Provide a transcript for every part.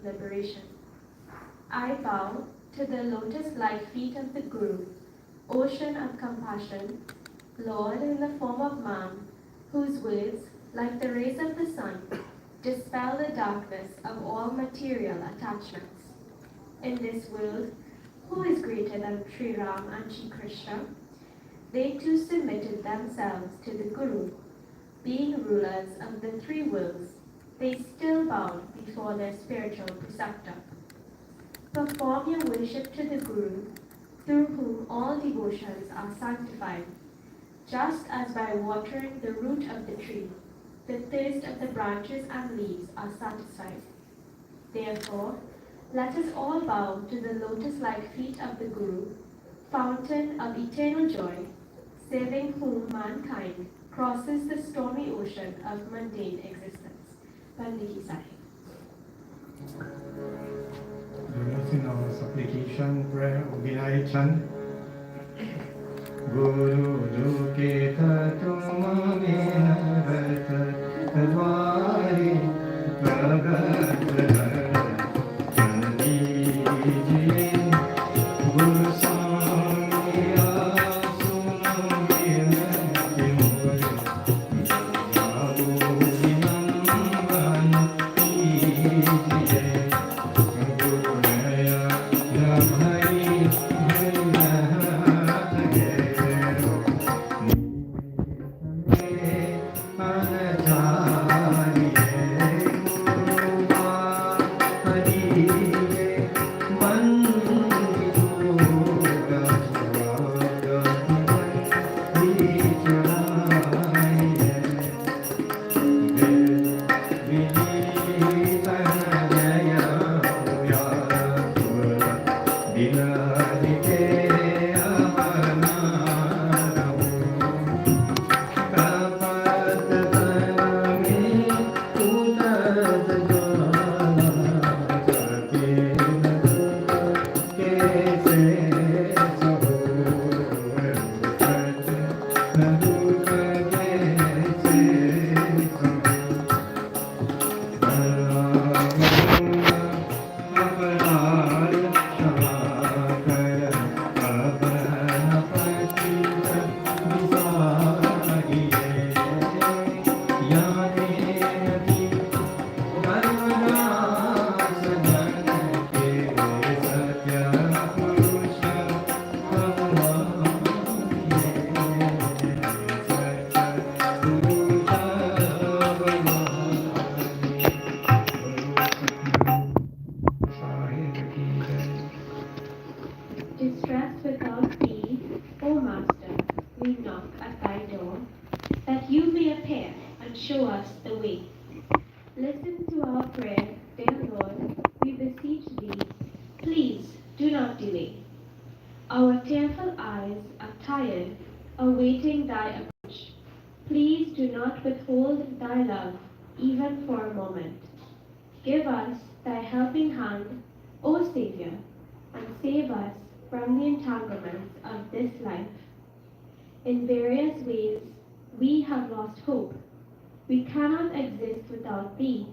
liberation. I bow to the lotus-like feet of the Guru, ocean of compassion, Lord in the form of man, whose words, like the rays of the sun, dispel the darkness of all material attachments. In this world, who is greater than Sri Ram and Sri Krishna? They too submitted themselves to the Guru. Being rulers of the three worlds, they still bowed before their spiritual preceptor. Perform your worship to the Guru, through whom all devotions are sanctified. Just as by watering the root of the tree, the thirst of the branches and leaves are satisfied. Therefore, let us all bow to the lotus-like feet of the Guru, fountain of eternal joy, serving whom mankind crosses the stormy ocean of mundane existence. Panditi Sahib. In our supplication, prayer, Vinay Chand. Guru Duketa Tumamina Rat Tadwari Pragat Chandijiye Guru Samiya Sunamina Kimuri Babu Vinamban Ijiye Guru Naya Nabhari Distress without thee, O Master, we knock at thy door, that you may appear and show us the way. Listen to our prayer, dear Lord, we beseech thee, please do not delay. Our tearful eyes are tired, awaiting thy approach. Please do not withhold thy love, even for a moment. Give us thy helping hand, O Savior, and save us from the entanglements of this life. In various ways, we have lost hope. We cannot exist without thee.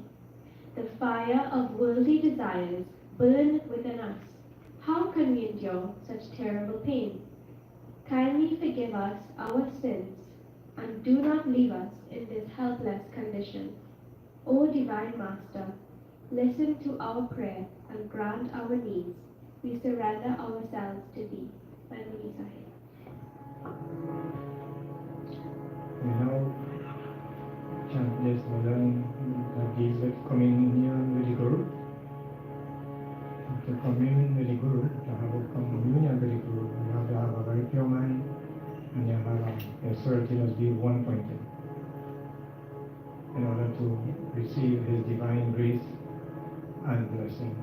The fire of worldly desires burn within us. How can we endure such terrible pain? Kindly forgive us our sins, and do not leave us in this helpless condition. O Divine Master, listen to our prayer and grant our needs. We surrender ourselves to thee. Panditi Sahib. We now chant this Madan these with communion with the Guru. To commune with the Guru, to have a communion with the Guru, you have to have a very pure mind, and you have your certainty must be one-pointed in order to receive His divine grace and blessing.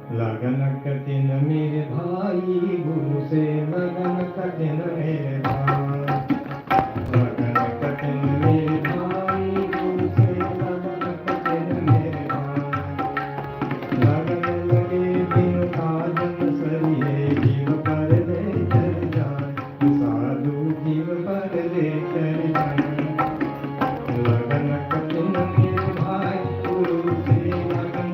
लगन कठिन मेरे भाई गुरु से लगन कठिन मेरे भाई लगन कठिन मेरे भाई गुरु से लगन कठिन मेरे भाई लगन लगे बिन साधन सरिये जीव पर ले चल जाए साधु जीव पर ले चल जाए लगन कठिन मेरे भाई गुरु से लगन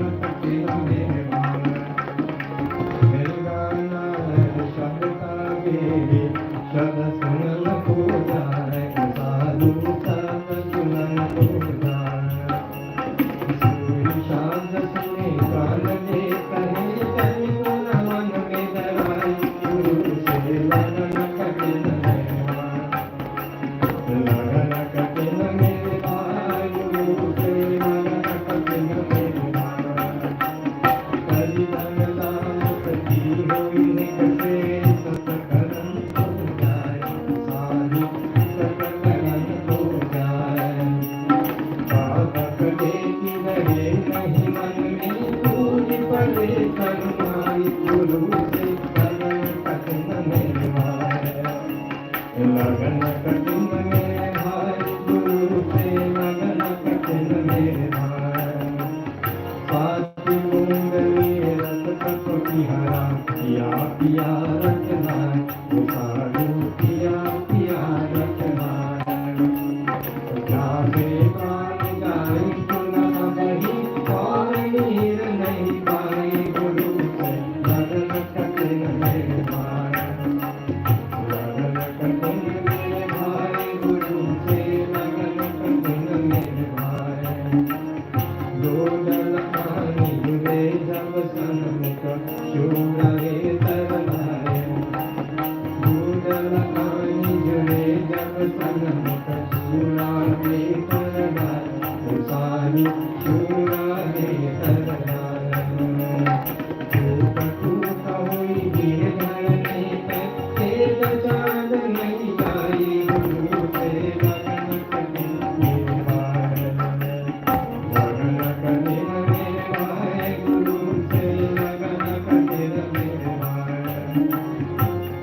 लगन कठिन मेरे भाई गुरु से लगन कठिन मेरे भाई साथी मुंगली रत कपटी हरा पिया पिया रखना साधु पिया पिया रखना जागे प्राण जाए पुनः वही और नीर नहीं पाए गुरु से लगन कठिन मेरे भाई लगन कठिन मेरे भाई गुरु से लगन कठिन मेरे भाई दो जल पानी जुड़े जब सन्मुख शूराए तरनाए दो जल पानी जुड़े जब सन्मुख शूराए तरनाए सारी शूराए तरनाए टूट टूट हुई गिर धरने पे तेज चाँद नहीं जाई गुरु से लगन कठिन मेरे भाई लगन कठिन मेरे भाई गुरु से लगन कठिन मेरे भाई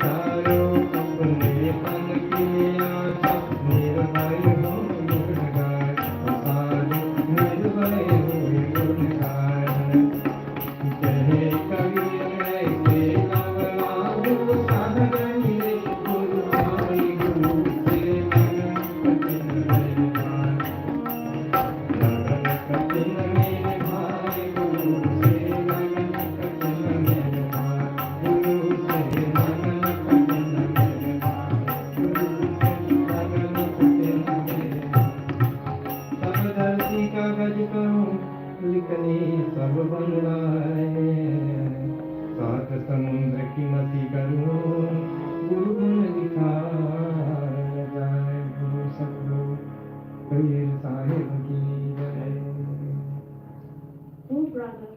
चारों अपने मन की आशा निर्भय हो गुण गाय साधु निर्भय हुए गुण गाय कहे कबीर ऐसे नवलाहु साधन रे गुरु भाई गुरु से लगन कठिन मेरे भाई लगन कठिन मेरे भाई गुरु से लगन कठिन मेरे भाई गुरु से लगन कठिन मेरे भाई गुरु से लगन कठिन मेरे भाई सब धरती कागज करूं लिखनी सब बन लाए सात समुद्र की मति करूं गुरु गुण लिखाया जाए गुरु सतगुरु कबीर साहिब की जय Oh brother,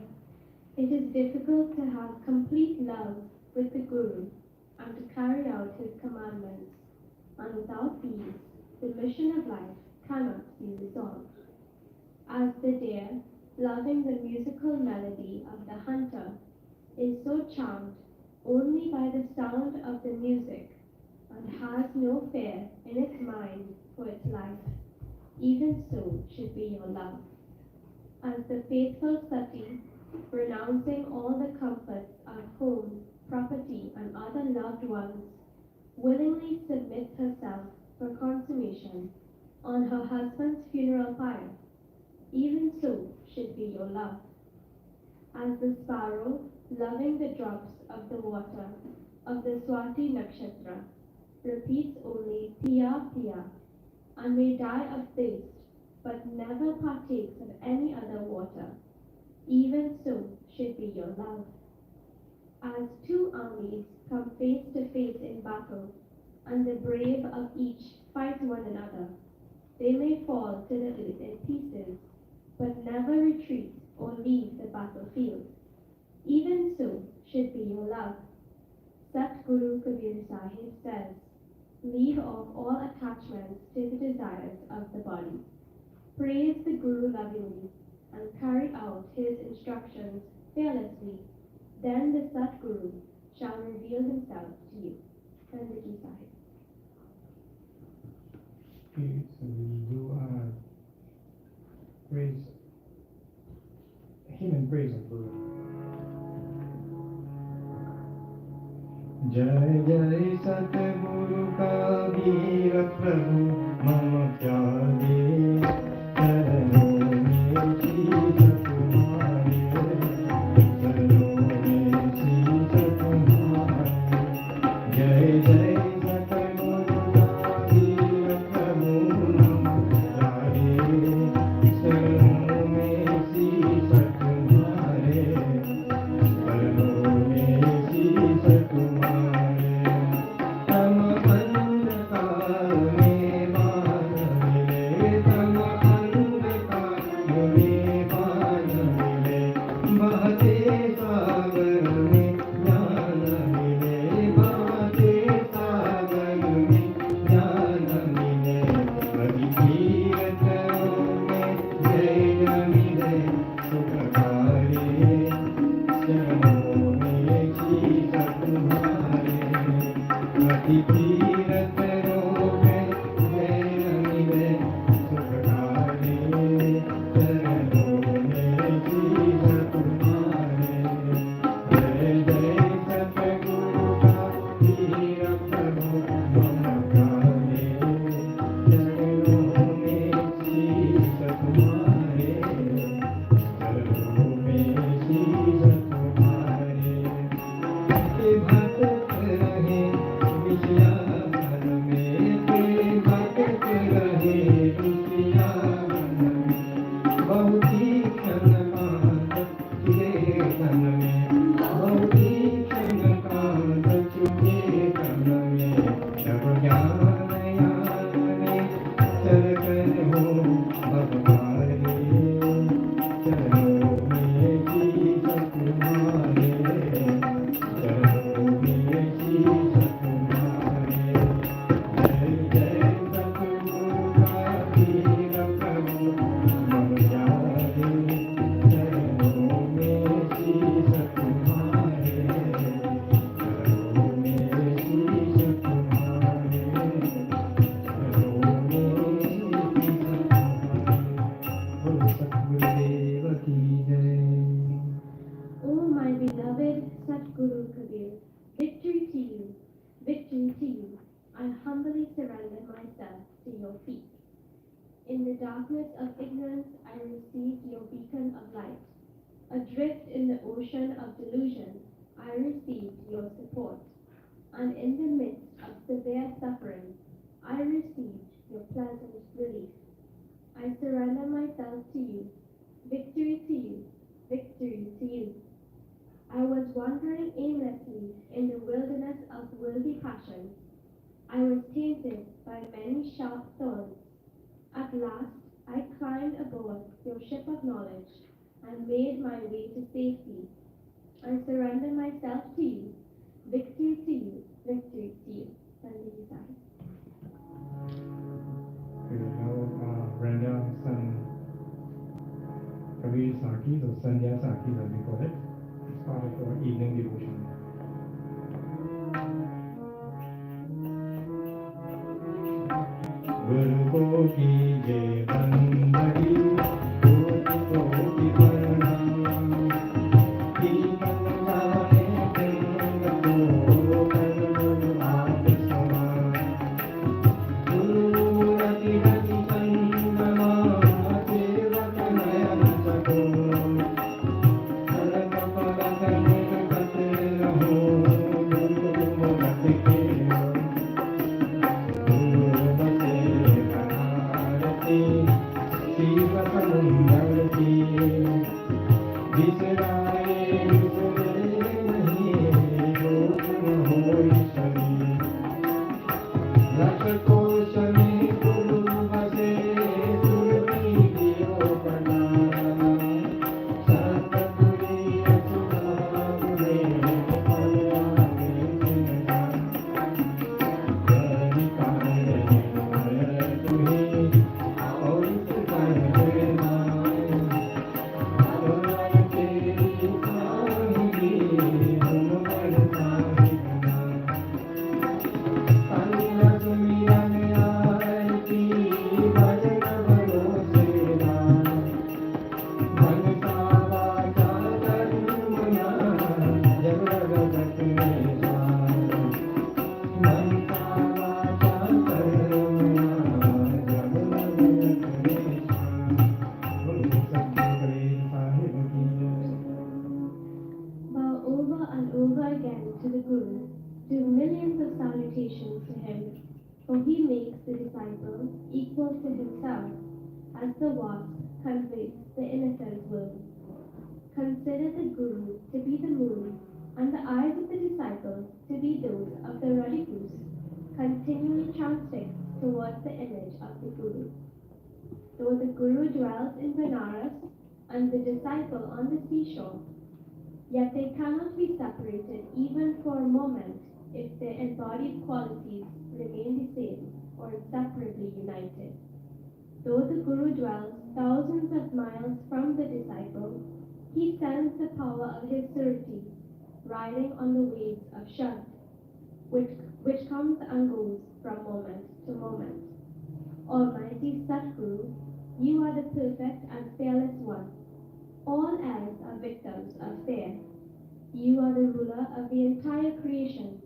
it is difficult to have complete love with the Guru and to carry out his commandments, and without these, the mission of life cannot be resolved. As the deer, loving the musical melody of the hunter, is so charmed only by the sound of the music and has no fear in its mind for its life, even so should be your love. As the faithful Sati, renouncing all the comforts of home, property, and other loved ones, willingly submits herself for consummation on her husband's funeral pyre, even so should be your love. As the sparrow, loving the drops of the water of the Swati Nakshatra, repeats only Piya Piya, and may die of thirst, but never partakes of any other water, even so should be your love. As two armies come face to face in battle, and the brave of each fight one another, they may fall to the earth in pieces, but never retreat or leave the battlefield. Even so should be your love. Satguru Kabir Sahib says, leave off all attachments to the desires of the body. Praise the Guru lovingly and carry out his instructions fearlessly. Then the Satguru shall reveal himself to you. Nandaki Sahib. Okay, so we do praise him and praise of Guru. जय जय सतगुरु कबीर प्रभु मम प्यारे चरणों में शीश तुम्हारे चरणों में शीश तुम्हारे जय जय सतगुरु कबीर प्रभु मम प्यारे चरणों में शीश तुम्हारे चरणों में शीश तुम्हारे तम अंधकार में बादल ocean of delusion, I received your support. And in the midst of severe suffering, I received your pleasant relief. I surrender myself to you. Victory to you. Victory to you. I was wandering aimlessly in the wilderness of worldly passion. I was tainted by many sharp thorns. At last, I climbed aboard your ship of knowledge and made my way to safety. I surrender myself to you. Victory to you. Victory to you. Sunday side. แล้ว Brenda sang Kavi Saki or Sandhya Saki as we call it. It's part of our evening devotion. Guru ko ki jai bandagi, koti koti pranam. Ki bangaye tenga ko karnu aap saman. Guru rati rati sangama sevat nayan sako. Karak parak kate raho, guru morat ke. For he makes the disciple equal to himself, as the wasp conveys the innocent worm. Consider the Guru to be the moon, and the eyes of the disciple to be those of the ruddy goose, continually transfixed towards the image of the Guru. Though the Guru dwells in Benares and the disciple on the seashore, yet they cannot be separated even for a moment if their embodied qualities remain the same or inseparably united. Though the Guru dwells thousands of miles from the disciple, he sends the power of his surety, riding on the waves of Shad, which comes and goes from moment to moment. Almighty Satguru, you are the perfect and fearless one. All else are victims of fear. You are the ruler of the entire creation,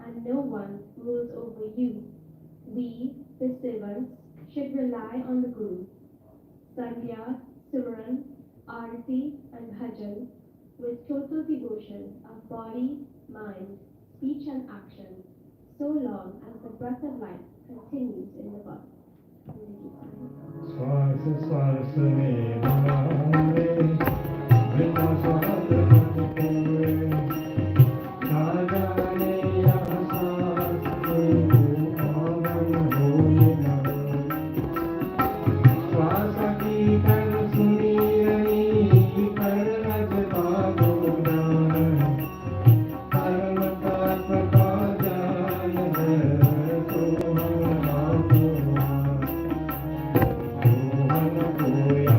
and no one rules over you. We, the servants, should rely on the Guru. Sandhya, Simran, Arati, and Bhajan, with total devotion of body, mind, speech, and action, so long as the breath of life continues in the body. Swasa swasa mein bhave, vrita swasa pure, na jane yaha swasa ko avan hoye na. Swasa ki tan suni rahi, kar raj pago jaan, karm tat pa jaan hai, sohan aapko. Sohan koya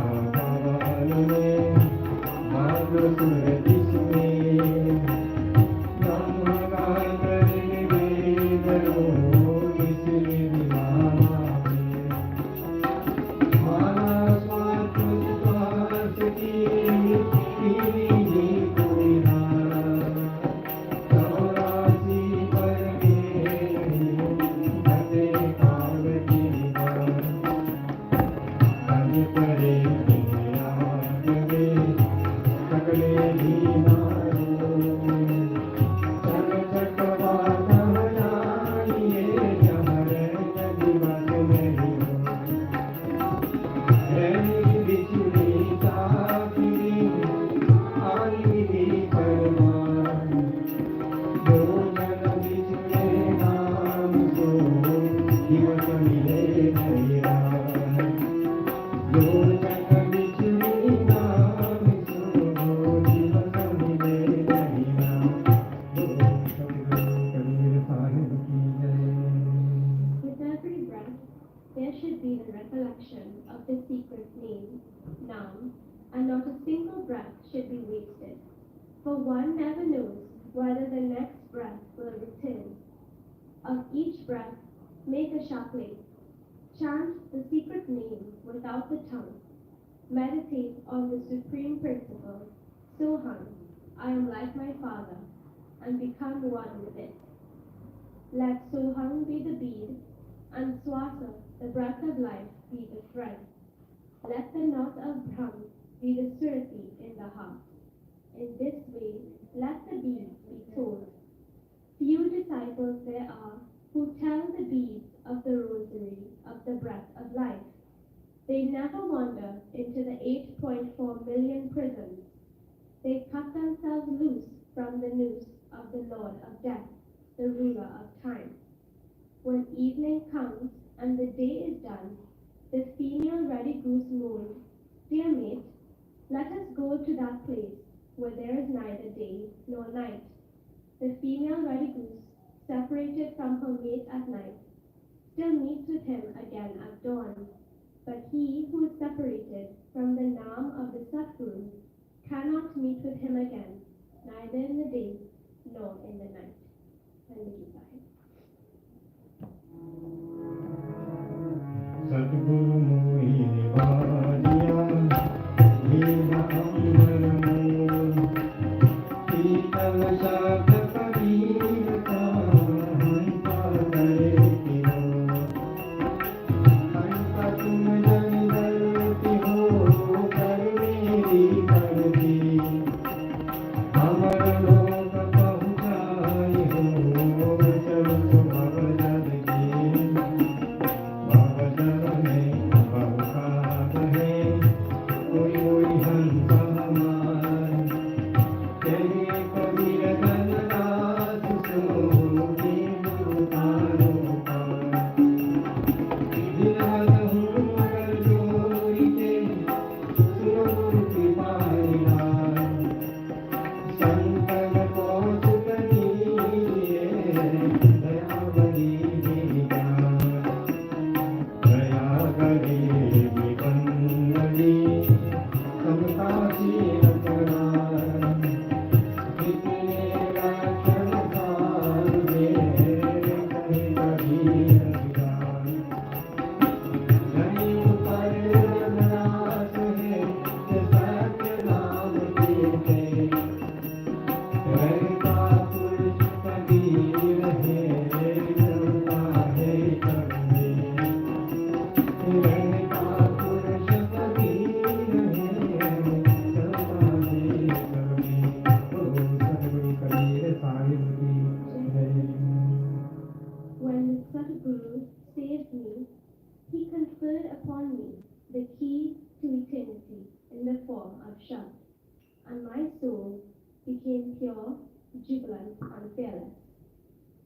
and not a single breath should be wasted. For one never knows whether the next breath will return. Of each breath, make a chaplet. Chant the secret name without the tongue. Meditate on the supreme principle, Soham, I am like my Father, and become one with it. Let Soham be the bead, and Swasa, the breath of life, be the thread. Let the knot of Brahm be the surati in the heart. In this way, let the beads be told. Few disciples there are who tell the beads of the rosary of the breath of life. They never wander into the 8.4 million prisons. They cut themselves loose from the noose of the Lord of Death, the ruler of time. When evening comes and the day is done, the female ready goose moans, Dear mate, let us go to that place where there is neither day nor night. The female ready goose, separated from her mate at night, still meets with him again at dawn. But he who is separated from the Naam of the Satguru cannot meet with him again, neither in the day nor in the night. Satguru mohi nivadiya, Veda ambar moon, Sheetal shakha kabirta, Hanta dare tiro, Hanta tum jani dalti ho, Kar meri karti, Amar lok pahunchai ho, Chal subhav jadki, Bhava में बहुखात है कोई कोई हंस हमार तेरे कबीर धन रात सो दीन उतारो पार दिन रात हूँ मगर जोरी के सुनो गुरु कृपाई लाल संकट को सुख दीजिए दया बनी दीदार दया गरीबी बंदगी समता शील करार कितने लक्षण सार दे कहीं कभी अधिकार नहीं पर रघुनाथ है सत्य नाम के रहता पुरुष कबीर है चलता है कबीर रहता पुरुष कबीर है चलता है कबीर ओ सतगुरु कबीर साहिब की जय। When Satguru saved me, he conferred upon me the key to eternity in the form of Shabd, and my soul became pure, jubilant, and fearless.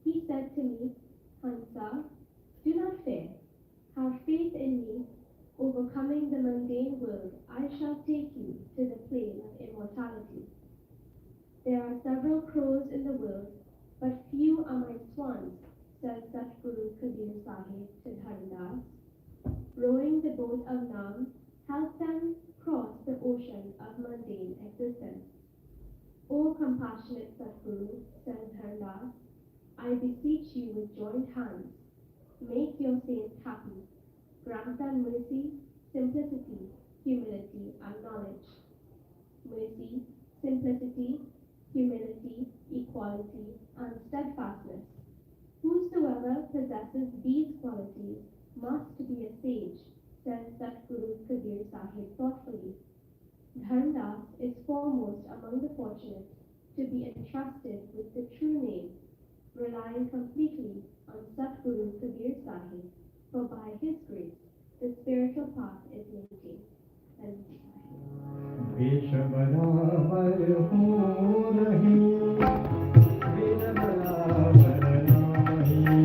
He said to me, Hansa, do not fear. Have faith in me. Overcoming the mundane world, I shall take you to the plane of immortality. There are several crows in the world, but few are my swans, says Satguru Kabir Sahib to Dharandas. Rowing the boat of Naam helps them cross the ocean of mundane existence. O compassionate Satguru, says Dharandas, I beseech you with joined hands, make your saints happy. Grant them mercy, simplicity, humility, and knowledge. Mercy, simplicity, humility, equality, and steadfastness. Whosoever possesses these qualities must be a sage, says Satguru Kabir Sahib thoughtfully. Dharandas is foremost among the fortunate to be entrusted with the true name, relying completely on Satguru Kabir Sahib, for by his grace the spiritual path is maintained. And विष बराबर हो रही विष बराबर नाही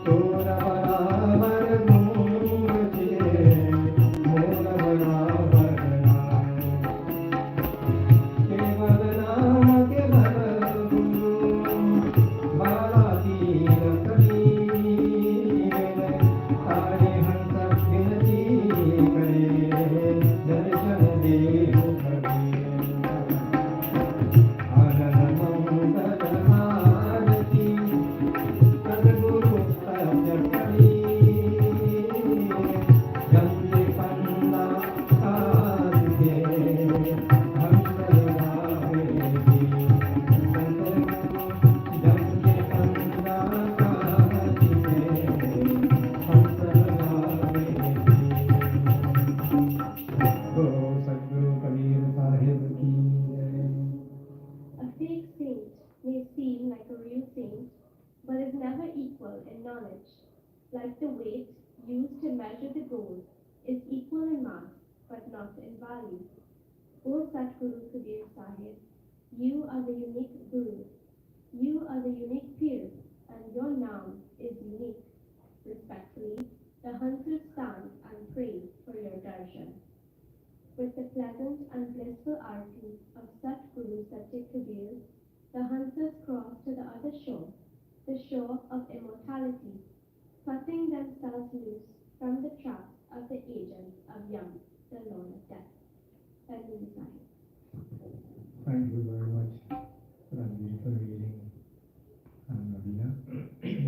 तोरा बराबर गूंजे मोर बराबर नाही केवल नाम के भर गुरु बाला तीर कबीर तारे हंस विनती करे दर्शन body. O Satguru Kabir Sahib, you are the unique Guru. You are the unique Pir, and your Naam is unique. Respectfully, the Hansas stand and pray for your darshan. With the pleasant and blissful arti of Satguru Satya Kabir, the Hansas cross to the other shore, the shore of immortality, cutting themselves loose from the traps of the agents of Yam, the Lord of Death. Thank you very much for that beautiful reading, Nabila.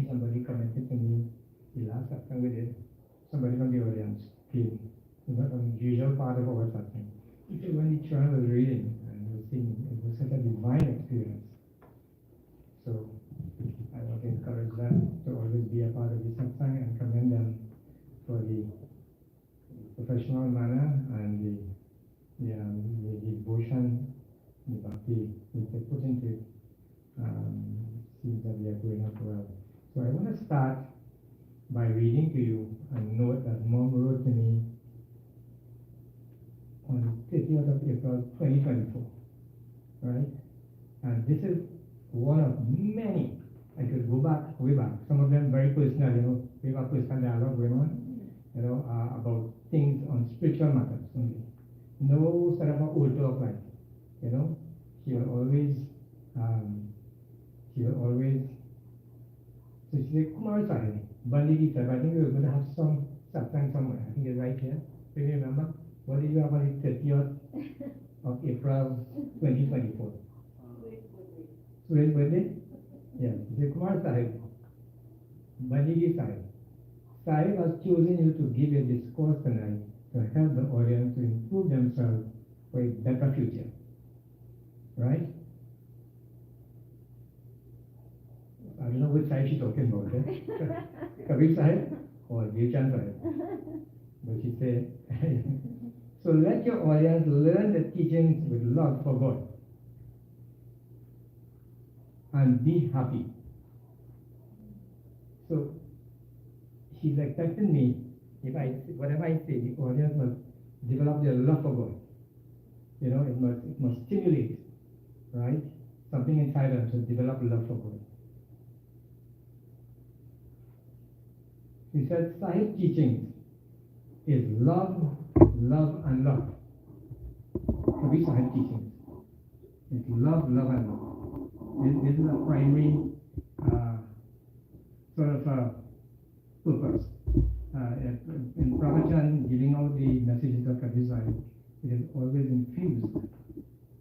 Somebody commented to me the last satsang we did. Somebody from the audience came. It's not an usual part of our satsang. Even when the child was reading and was singing, it was such a divine experience. So I want to encourage them to always be a part of the satsang and commend them for the professional manner and the devotion, the bhakti which they put into it. Seems that we are going up well. So I want to start by reading to you a note that Mom wrote to me on the 30th of April 2024. Right? And this is one of many. I could go back, way back. Some of them very personal, we have personal dialogue going on, about things on spiritual matters only. No sort of a old talk like, she will always, so she said, Kumar Sahib, Bandigi Sahib, I think we were going to have some satsang somewhere. I think it's right here. Do you remember? What did you have on the 30th of April 2024? Sweet birthday? Yes. She said, Kumar Sahib, Bandigi Sahib, Sahib has chosen you to give a discourse tonight to help the audience to improve themselves for a better future. Right? I don't know which side she's talking about, Kabir Sahib or Virchan Sahib. But she said, so let your audience learn the teachings with love for God and be happy. So she's expecting me, whatever I say, the audience must develop their love for God. It must stimulate, right? Something inside us to develop love for God. He said, Sahib teachings is love, love, and love. Kabir Sahib teachings is love, love, and love. This is a primary sort of purpose. In Pravachan, giving out the messages of Kabir Sahib, it is always infused,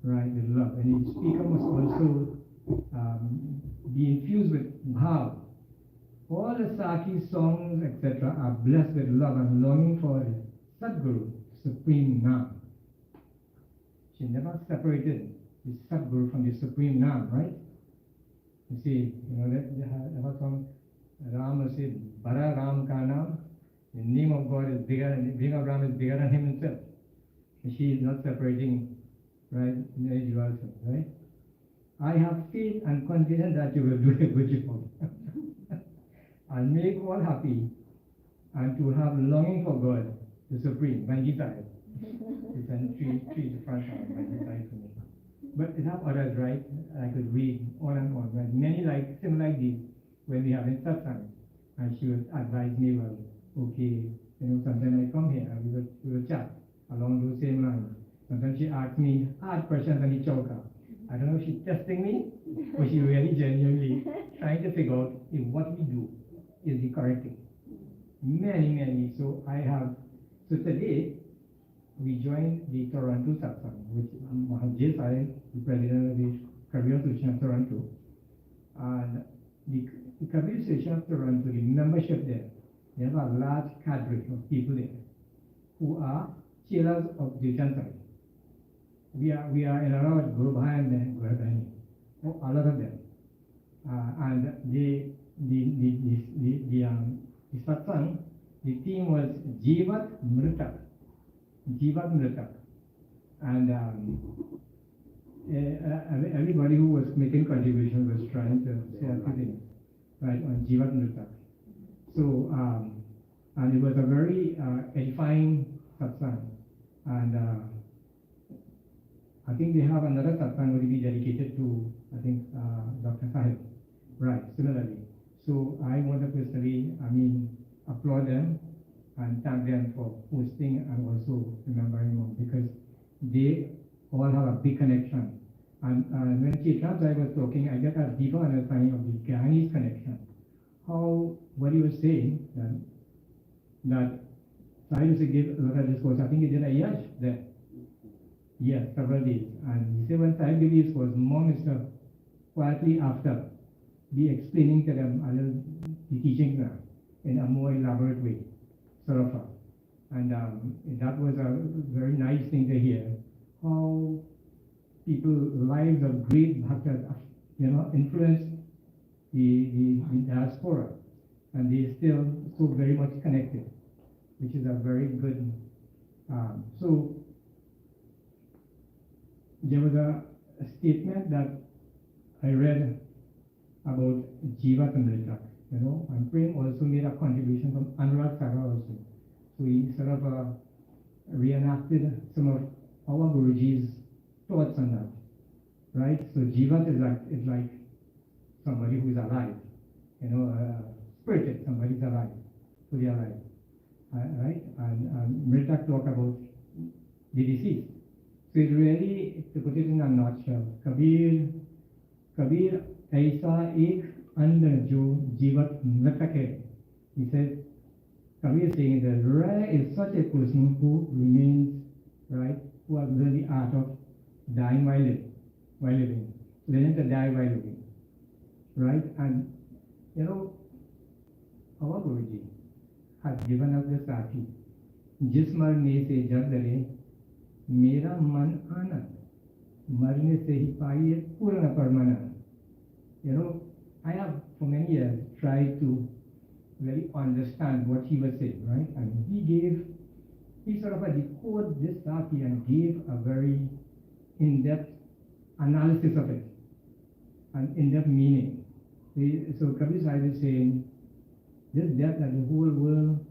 right, with love. And the speaker must also be infused with bhav. All the Saki songs, etc., are blessed with love and longing for the Sadguru, Supreme Naam. She never separated the Sadguru from the Supreme Naam, right? You see, that song, Ram said, Bara Ram Ka Naam, the name of God is bigger, and the name of Ram is bigger than him himself. And she is not separating, right, right? I have faith and confidence that you will do a good job. And make all happy, and to have longing for God, the Supreme, Banji Sahib. It's a three to front side, Banji Sahib for me. But it have others, right? I could read on and on. But many similar like these, when we have in Satsang, and she would advise me, well, okay, sometimes I come here and we will chat along those same lines. Sometimes she asks me hard questions on the chowka. I don't know if she's testing me, or she really genuinely trying to figure out if what we do is the correct thing. Many. So today, we joined the Toronto Satsang, which Mahatma Sahib, the president of the Kabir Association of Toronto, and the Kabir Association of Toronto, the membership there, they have a large cadre of people there who are chelas of Virchan Sahib. We are in a lot of Guru Bhai and Guru a lot of them, and the satsang, the theme was Jivat Mritak, and everybody who was making contribution was trying to say everything right on Jivat Mritak. So and it was a very edifying satsang, and I think they have another satsang will be dedicated to, I think, Dr. Sahib. Right, similarly. So I want to personally, applaud them and thank them for hosting and also remembering mom, because they all have a big connection. And when Chitra I was talking, I get a deeper understanding of the Ghanese connection. How, what he was saying, that I used to give a lot of discourse. I think he did a year there. Yes, several days. And he said when I gave his discourse, mom is quietly after be explaining to them a little, the teaching them in a more elaborate way, sort of. And that was a very nice thing to hear. How people lives of great bhaktas, influenced the diaspora, and they still so very much connected, which is a very good. So there was a statement that I read about Jiva Tamrita, and Prem also made a contribution from Anurag Sagar also. So he sort of reenacted some of our Guruji's thoughts on that, right? So Jivat is like somebody who is alive, spirited, somebody is alive, fully alive, right? And Mritak talk about the deceased. So it really, to put it in a nutshell, Kabir ऐसा एक अंदर जो जीवत मृतक है. He says, Kabir is saying that rare is such a person who remains, right, who has learned the art of dying while living, learning to die while living, right? And our Guruji has given us this sati, जिस मरने से जग डरे मेरा मन आनंद, मरने से ही पाइए पूर्ण परमानंद. I have for many years tried to really understand what he was saying, right? And he sort of decoded this sati and gave a very in-depth analysis of it, and in-depth meaning. So Kabir Sahib is saying, this death that the whole world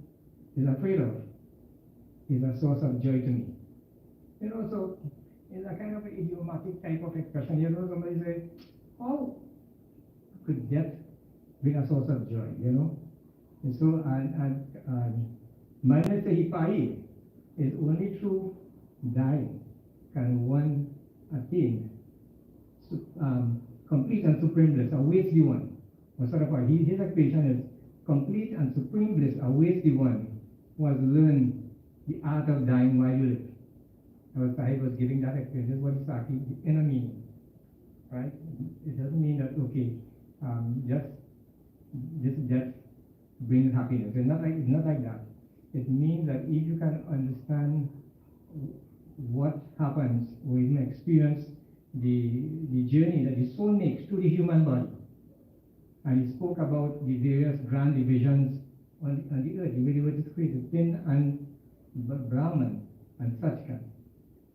is afraid of is a source of joy to me. So it's a kind of idiomatic type of expression. Somebody say, how could death bring a source of joy, And so, Marne se hi pai is only through dying can one attain complete and supreme bliss, awaits the one. Or sort of his equation is complete and supreme bliss awaits the one who has learned the art of dying while you live. Our Sahib was giving that experience. This is what is actually the inner meaning, right? It doesn't mean that, okay, just this death brings happiness. It's not like that. It means that if you can understand what happens when you experience the journey that the soul makes through the human body, and he spoke about the various grand divisions on the earth, the way they were created, Tin and Brahman and Satsang,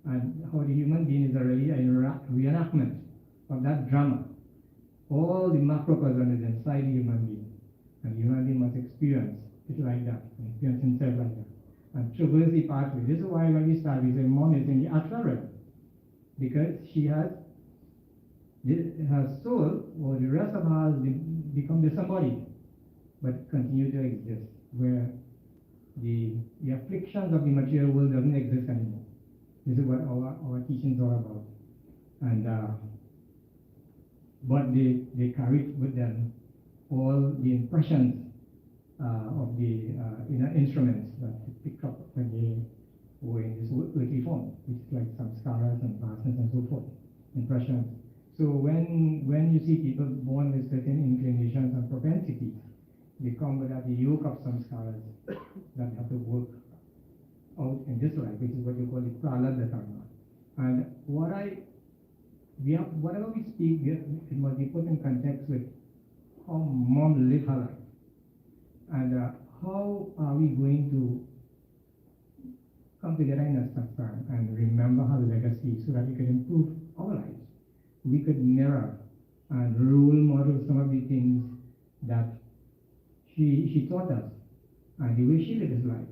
and how the human being is a really reenactment of that drama. All the macrocosm is inside the human being, and the human being must experience it like that, experience himself like that, and traverse the pathway. This is why when we start, we say mom is in the Atla realm, because she has her soul, or the rest of her, has become disembodied, but continue to exist, where the afflictions of the material world doesn't exist anymore. This is what our teachings are about, and but they carry with them all the impressions of the inner instruments that they pick up when they were in this earthly form, which is like samskaras and vasanas and so forth, impressions. So when you see people born with certain inclinations and propensities, they come with the yoke of samskaras that have to work out in this life, which is what you call the pralabdha karma. And whatever we speak, it must be put in context with how mom lived her life, and how are we going to come together in a satsang and remember her legacy so that we can improve our lives. We could mirror and role model some of the things that she taught us and the way she lived his life.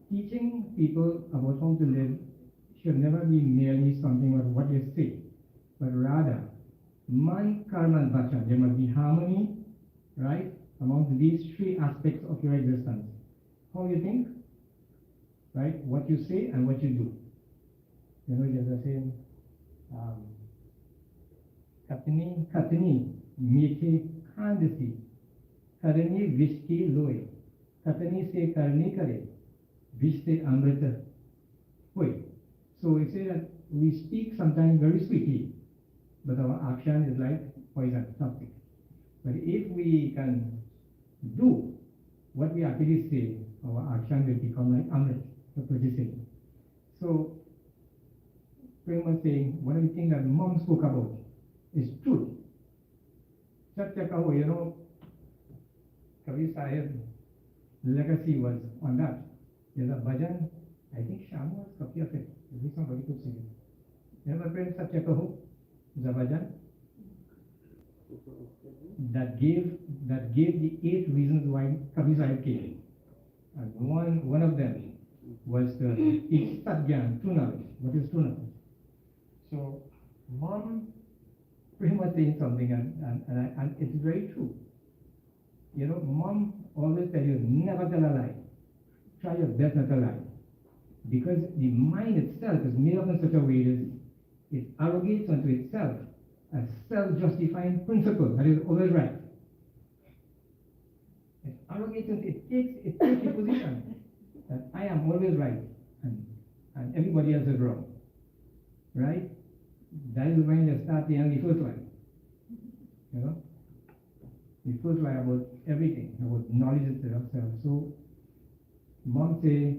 Teaching people about how to live should never be merely something of what you say, but rather, man, karma, and vacha, there must be harmony, right, among these three aspects of your existence. How you think, right, what you say and what you do. You know, there's a saying, Katini, Katini, मीठे खांडसी, करनी विष की लोए, कतनी से करनी करे, विष से अमृत होए. So we say that we speak sometimes very sweetly, but our action is like poison, toxic. But if we can do what we actually say, our action will become like Amrit, that's what you say. So, Prem was saying, one of the things that Mom spoke about is truth. Satya Kaho, you know, Kavi Sahib's legacy was on that. There's a bhajan, I think Sham was copy of it. Maybe somebody could sing it. You ever played Satya Kaho? The bhajan that gave the 8 reasons why Kavi Sahib came. And one of them was to teach Satgyan, true knowledge. What is true knowledge? So, Mom pretty much saying something, and it's very true. You know, Mom always tells you, never tell a lie. Try your best not to lie. Because the mind itself is made up in such a way that it arrogates unto itself a self-justifying principle that is always right. It arrogates unto it takes a position that I am always right and everybody else is wrong. Right? That is when you start the first lie. You know? The first lie about everything, about knowledge itself. So, Mom say,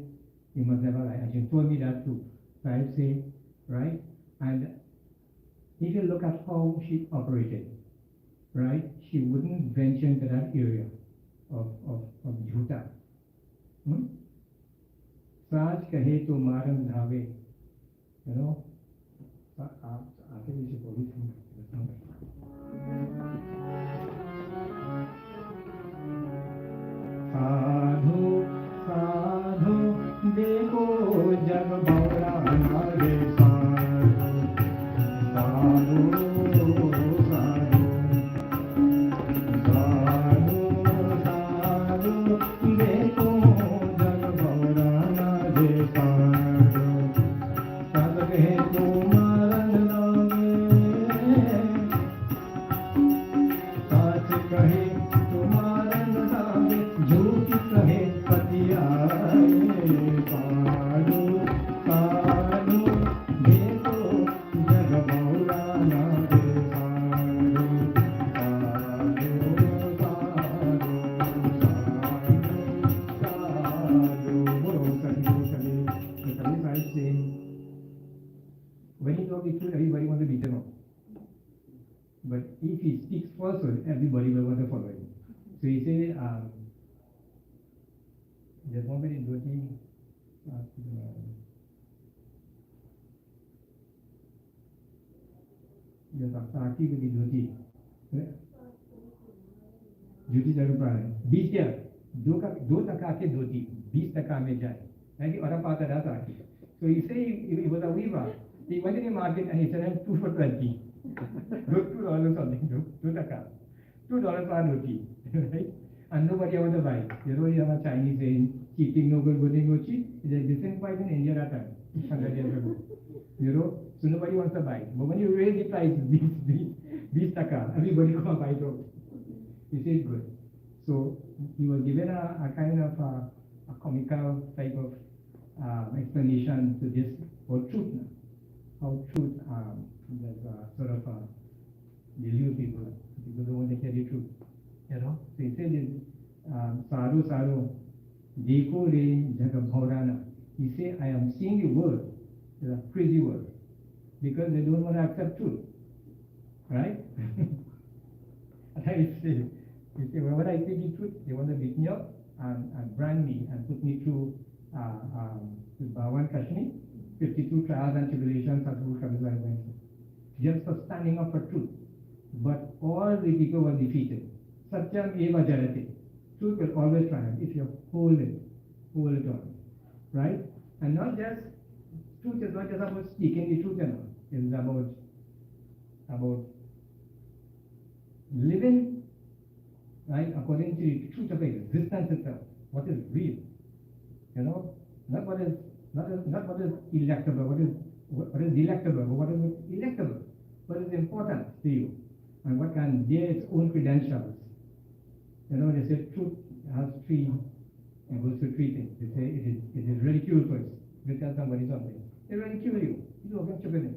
you must never lie. And she told me that too. So I say, right? And if you look at how she operated, right? She wouldn't venture into that area of Jhuta. Saj kahe to maran dhave. You know? आगे भी से बोली थी साधु साधु देखो जग भौरा हमारे साधु साधु साधु साधु साधु देखो जग भौरा हमारे साधु साधु कहे तुम कहे तुम्हारा नामे झूठ कहे पतिया साधु साधु देखो जग भौरा नारे साधु साधु साधु साधु बोलो सभी साइड से when you talk the truth, everybody wants to be know. But if he speaks falsehood, everybody will want to follow him. So he said, there's one very dirty, there's a party will be dirty. Duty जरूर पा रहे हैं 20 क्या 2 टका के धोती 20 टका में जाए यानी और पाता रहता है. So he said he was a weaver. He went in the market and he said 2 for 20. $2 something, $2 per roti, right? And nobody ever buy it. You know, you have a Chinese saying, cheating no good, good no cheap. It's a different price in India that time, 100 years ago. You know, so nobody wants to buy it. But when you raise the price, this taka, everybody come and buy it. You say it's good. So he was given a kind of a comical type of explanation to this whole truth. How truth there's sort of delude people don't want to hear the truth. You know? So he said this, Sadhu Sadhu, Deko Re Jaga Bhaurana. He said, I am seeing the world, it's a crazy world, because they don't want to accept truth. Right? And he said, whenever I say the truth, they want to beat me up and brand me and put me through Bhavan Kashni, 52 trials and tribulations Sadhu Kabila went through. Just for standing up for truth. But all the people were defeated. Satyam eva jarate. Truth will always triumph if you hold it on. Right? And not just truth is not just about speaking the truth, it's about living, right, according to the truth of existence itself, what is real, not what is electable, what is delectable, but what is electable, what is important to you, and what can bear its own credentials. They say truth has three, it goes to three things. They say it is ridicule first. You tell somebody something, they ridicule you. You don't get stupid,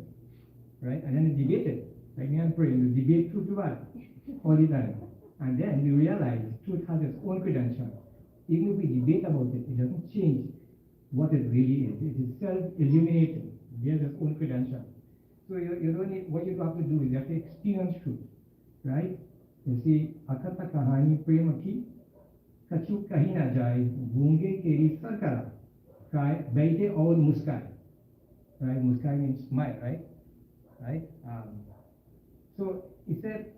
right? And then they debate it. Like me and praying, you debate truth to bad all the time. And then we realize truth has its own credentials. Even if we debate about it, it doesn't change what it really is. It is self-illuminating. It has its own credentials. So you don't need, what you have to do is you have to experience truth, right? You see, akata kahani prema ki कछु कहीं ना जाए गूंगे केरी sir करा काय बैठे और मुस्काए, right? Muskay means smile, right? So he said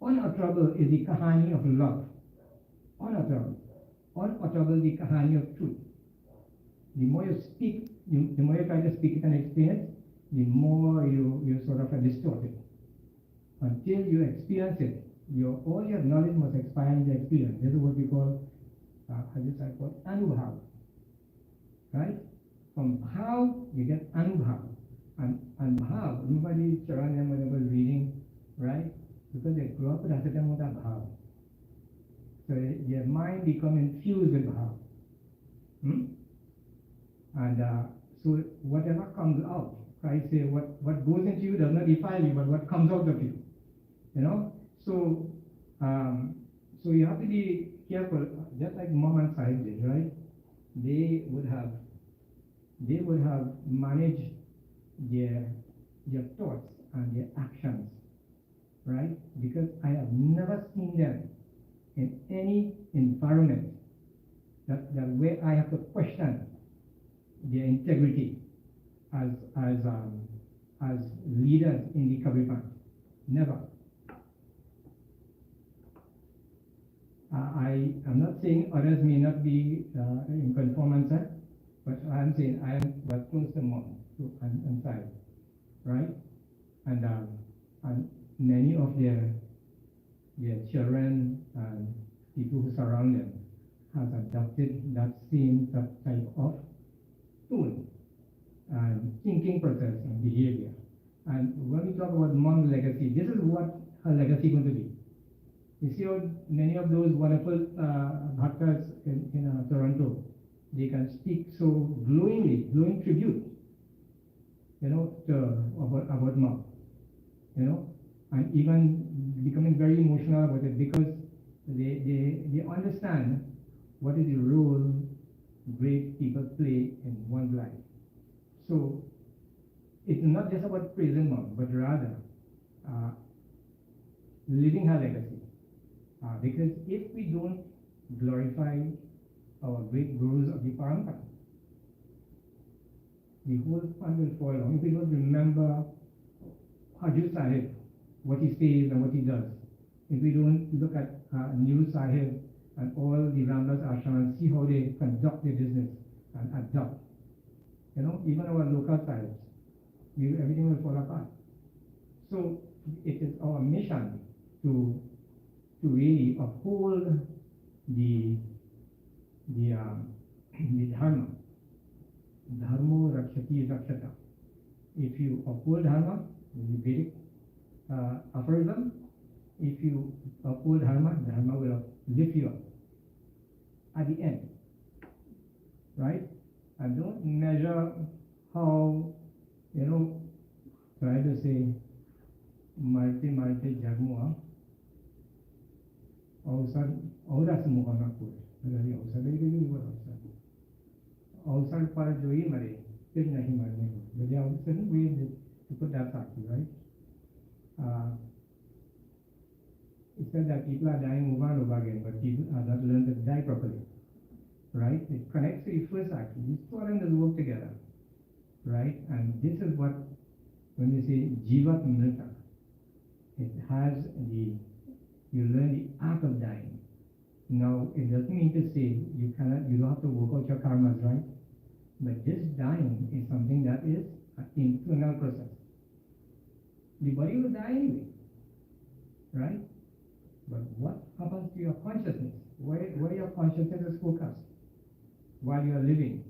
unutterable is the kahani of love, unutterable the kahani of truth. The more you speak, the more you try to speak it and experience, the more you sort of distort it until you experience it. All your knowledge must expire in the experience. This is what we call anubhav, right? From bhav you get anubhav, and bhav, everybody Charan was reading, right? Because they grew up with a certain amount of bhav, so your mind become infused with bhav, and so whatever comes out, Christ say, what goes into you does not defile you, but what comes out of you, So so you have to be careful, just like Mom and Sahib did, right? They would have managed their thoughts and their actions, right? Because I have never seen them in any environment that where I have to question their integrity as leaders in the Kabir. Never. I am not saying others may not be in conformance, but I am saying I was close to Mom and Sahib, right? And many of their children and people who surround them have adopted that same type of tone and thinking process and behavior. And when we talk about Mom's legacy, this is what her legacy is going to be. You see how many of those wonderful bhaktas in Toronto, they can speak so glowing tribute, about Mom, and even becoming very emotional about it because they understand what is the role great people play in one's life. So it's not just about praising Mom, but rather living her legacy. Because if we don't glorify our great gurus of the parampara, the whole fun will fall down. If we don't remember Hajur Sahib, what he says and what he does, if we don't look at New Sahib and all the Ramdas Ashram and see how they conduct their business and adopt, even our local Sahibs, everything will fall apart. So it is our mission to really uphold the dharma. Dharmo rakshati rakshata. If you uphold dharma, the Vedic aphorism, if you uphold dharma, dharma will lift you up at the end, right? And don't measure how, try to say malte jagmoa. अवसर मुहाना अवसर पर जो ही मरे फिर नहीं मरने को. But अवसर we to put that back, right? It said that people are dying over and over again, but people are not learned to die properly, right? It connects to the first act. These two items work together, right? And this is what, when we say jivat mrita, it has you learn the art of dying. Now, it doesn't mean to say you don't have to work out your karmas, right? But this dying is something that is internal process. The body will die anyway, right? But what happens to your consciousness? Where your consciousness is focused while you are living?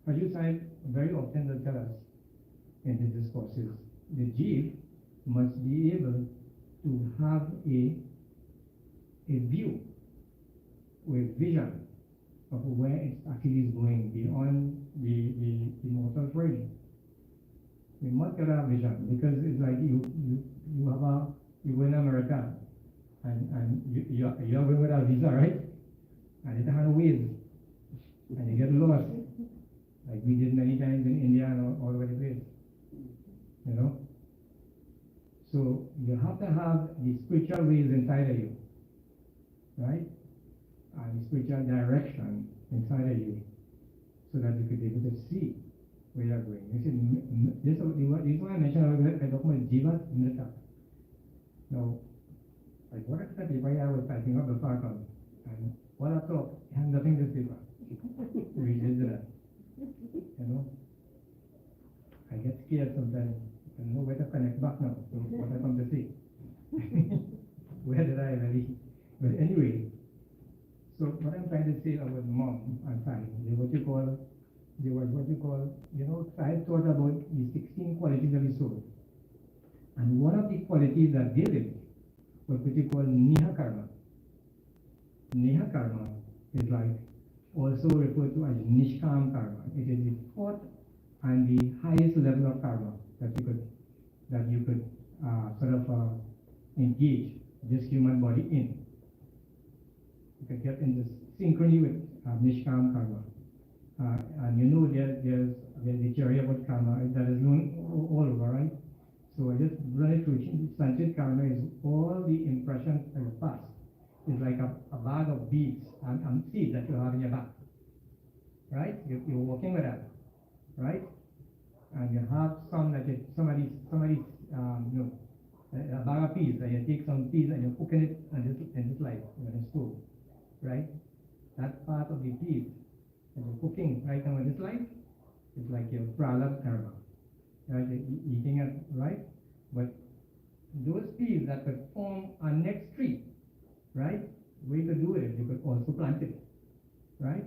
Ajit Sahib very often will tell us in his discourses, the jeev must be able to have a view, a vision of where it actually is going beyond the mortal frame. You must get a vision, because it's like you go in America and you're going with a visa, right? And it's a ways and you get lost, like we did many times in India and all over the place, you know. So you have to have the spiritual ways inside of you, right? And the spiritual direction inside of you, so that you could be able to see where you're going. You see, this is why I mentioned earlier, I talk about Jiva Mrita. Now, like what exactly why I was typing up the Farkon, and what I thought, it had nothing to do with we did that. You know? I get scared sometimes. I don't know where to connect back now to what I come to see. Where did I really? But anyway, so what I'm trying to say about mom and Sai, they what you call, you know, Sai thought about the 16 qualities of the soul. And one of the qualities that they did was what you call Niha Karma. Niha Karma is like also referred to as Nishkam Karma. It is the fourth and the highest level of karma that you could sort of engage this human body in. You could get in this synchrony with Nishkam Karma. And you know there's the theory about karma that is known all over, right? So I just run it through. Sanchit karma is all the impressions of the past. It's like a bag of beads and seeds that you have in your back, right? You're walking with that, right? And you have some that somebody you know, a bag of peas, and you take some peas and you're cooking it in this life, in the stove, right? That part of the peas that you're cooking right now in this life is like your pralab karma, right? You're eating it, right? But those peas that could form our next tree, right? Way to do it, you could also plant it, right?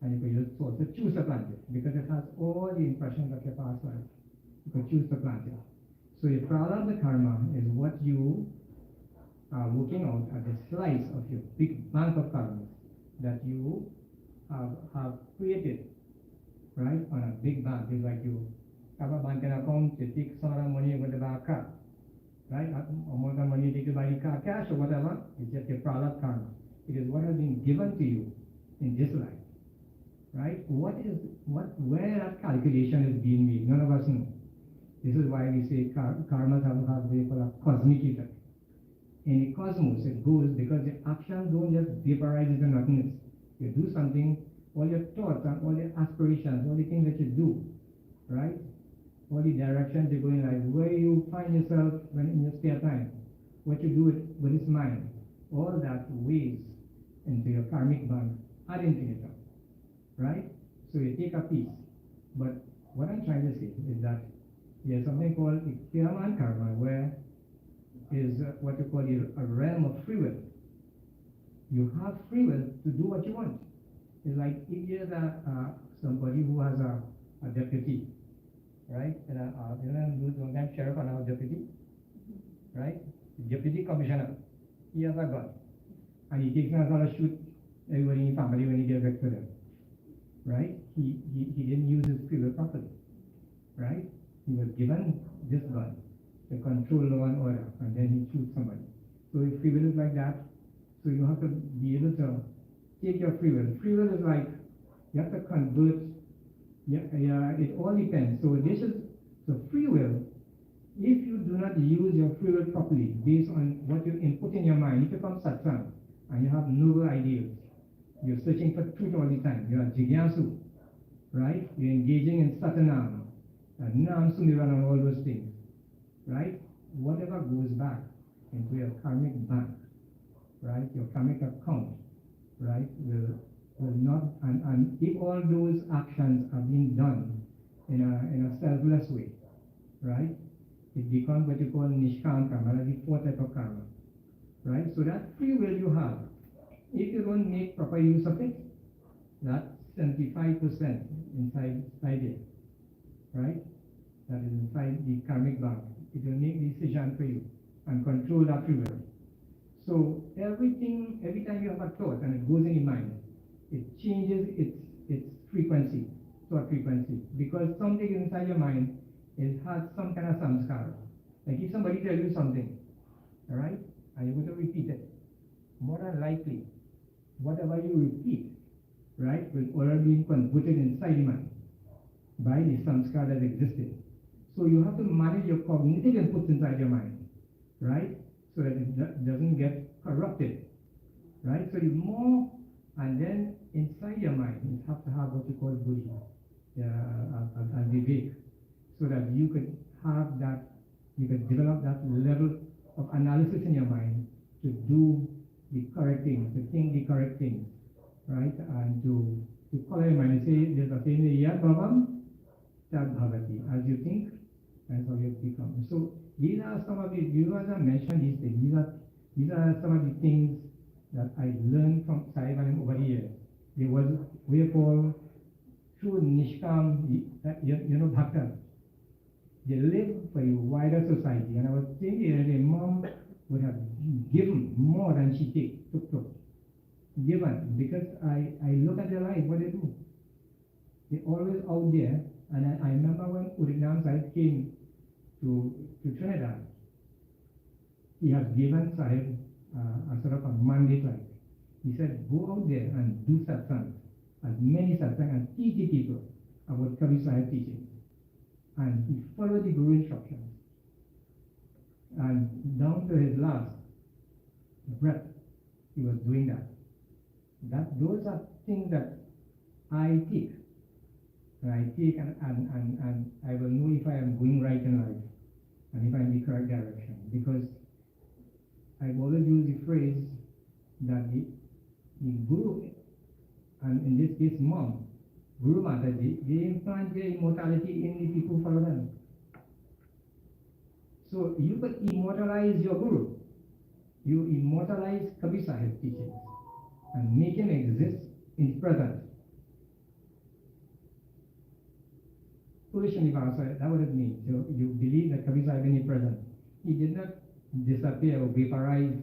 And you could also choose to plant it, because it has all the impressions of your past life. You could choose to plant it. So your prarabdha karma is what you are working out as a slice of your big bank of karma that you have created, right? On a big bank. It's like you have a bank account, you take some of the money, you go to buy a car, right? Amount of money you take to buy the car, cash or whatever, it's just your prarabdha karma. It is what has been given to you in this life. Right? Where that calculation is being made, none of us know. This is why we say karma have what we call a cosmic effect. In the cosmos, it goes because the actions don't just vaporize into nothingness. You do something, all your thoughts and all your aspirations, all the things that you do, right? All the directions you go in life, where you find yourself when in your spare time, what you do with this mind, all that weighs into your karmic bank ad infinitum. Right? So you take a piece. But what I'm trying to say is that there's something called Ikyaman karma, where is what you call a realm of free will. You have free will to do what you want. It's like if there's somebody who has a deputy, right? And you know, sometimes sheriff and our deputy, right? Deputy commissioner, he has a gun, and he takes out to shoot everybody in the family when he gets back to them. Right? He didn't use his free will properly. Right? He was given this gun to control law and order, and then he shoots somebody. So if free will is like that, so you have to be able to take your free will. Free will is like you have to convert. It all depends. So free will. If you do not use your free will properly, based on what you input in your mind, it becomes Satsang, and you have noble ideals. You're searching for truth all the time. You are jigyasu, right? You're engaging in satanam, and nam suniran and all those things, right? Whatever goes back into your karmic bank, right? Your karmic account, right? Will not, and if all those actions are being done in a selfless way, right? It becomes what you call nishkam karma, like the fourth type of karma, right? So that free will you have, if you don't make proper use of it, that's 75% inside it, right? That is inside the karmic bank. It will make decision for you and control that free will. So every time you have a thought and it goes in your mind, it changes its frequency to a frequency, because something inside your mind has some kind of samskara. Like if somebody tells you something, all right, and you're going to repeat it, more than likely, whatever you repeat, right, will already be converted inside your mind by the samskara that existed. So you have to manage your cognitive inputs inside your mind, right, so that it doesn't get corrupted, right? So the more, and then inside your mind, you have to have what you call buddhi, and vivek, so that you could have that, you could develop that level of analysis in your mind to do the correct things, to think the correct things, right? And to follow your mind and say, there's a saying, yad bhavam, tad bhavati. As you think, that's how you become. So these are some of the, you guys have mentioned these things. These are some of the things that I learned from Sai Baba over the years. There was, we call through Nishkam, Bhakta. They live for a wider society. And I was thinking that a mom would have given more than she took. Given, because I look at their life, what they do. They're always out there. And I remember when Urinam Sahib came to Trinidad, he has given Sahib a sort of a mandate like. He said, go out there and do satsang, as many satsang, and teach the people about Kabir Sahib teaching. And he followed the Guru instructions. And down to his last breath, he was doing that. Those are things that I take. And I will know if I am going right in life and if I'm in the correct direction. Because I've always used the phrase that the Guru, and in this case mom, Guru Mataji, they implant their immortality in the people who follow them. So you could immortalize your Guru. You immortalize Kabir Sahib teachings and make him exist in the present. Foolishly, that what it means. You believe that Kabir Sahib in the present. He did not disappear or vaporize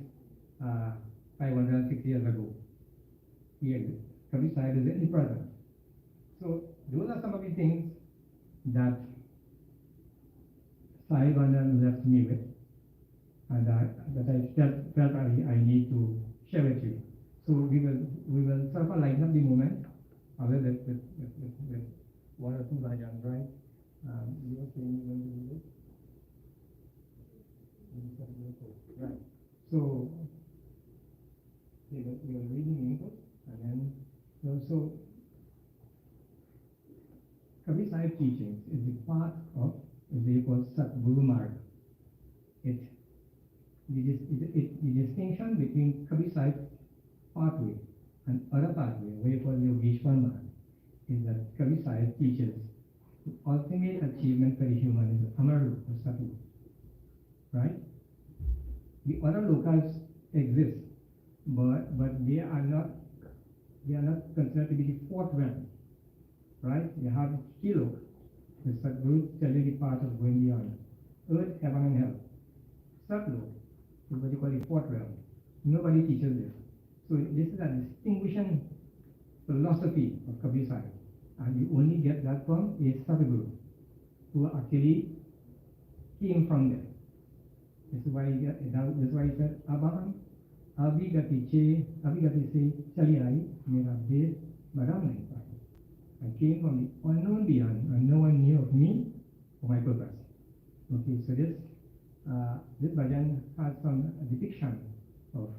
560 years ago. Kabir Sahib is in the present. So those are some of the things that Sahib left me with, and that I felt I need to share with you. So we will sort of lighten up the moment with one or two bhajans, right? You were saying you want to do this? Right. So we were reading input, and then so Kabir Sahib teachings is the part of what they call Satguru Marg. The distinction between Kabir Sahib pathway and other pathway, where you call Yogeshwar Marg, is that Kabir Sahib teaches the ultimate achievement for the human is Amaru or Satu. Right? The other lokas exist, but they are not considered to be the fourth realm. Right? You have Kilok, the Sadguru telling the path of going beyond. Earth, heaven, and hell. Satlok is what you call the fourth realm. Nobody teaches this. So this is a distinguishing philosophy of Kabir Sahib. And you only get that from a Sadguru, who actually came from there. This is why he said, Abham, Abhigati se chali aayi, mera ved badam nahi paayi. I came from the unknown beyond, and no one knew of me or my purpose. Okay, so this bhajan has some depiction of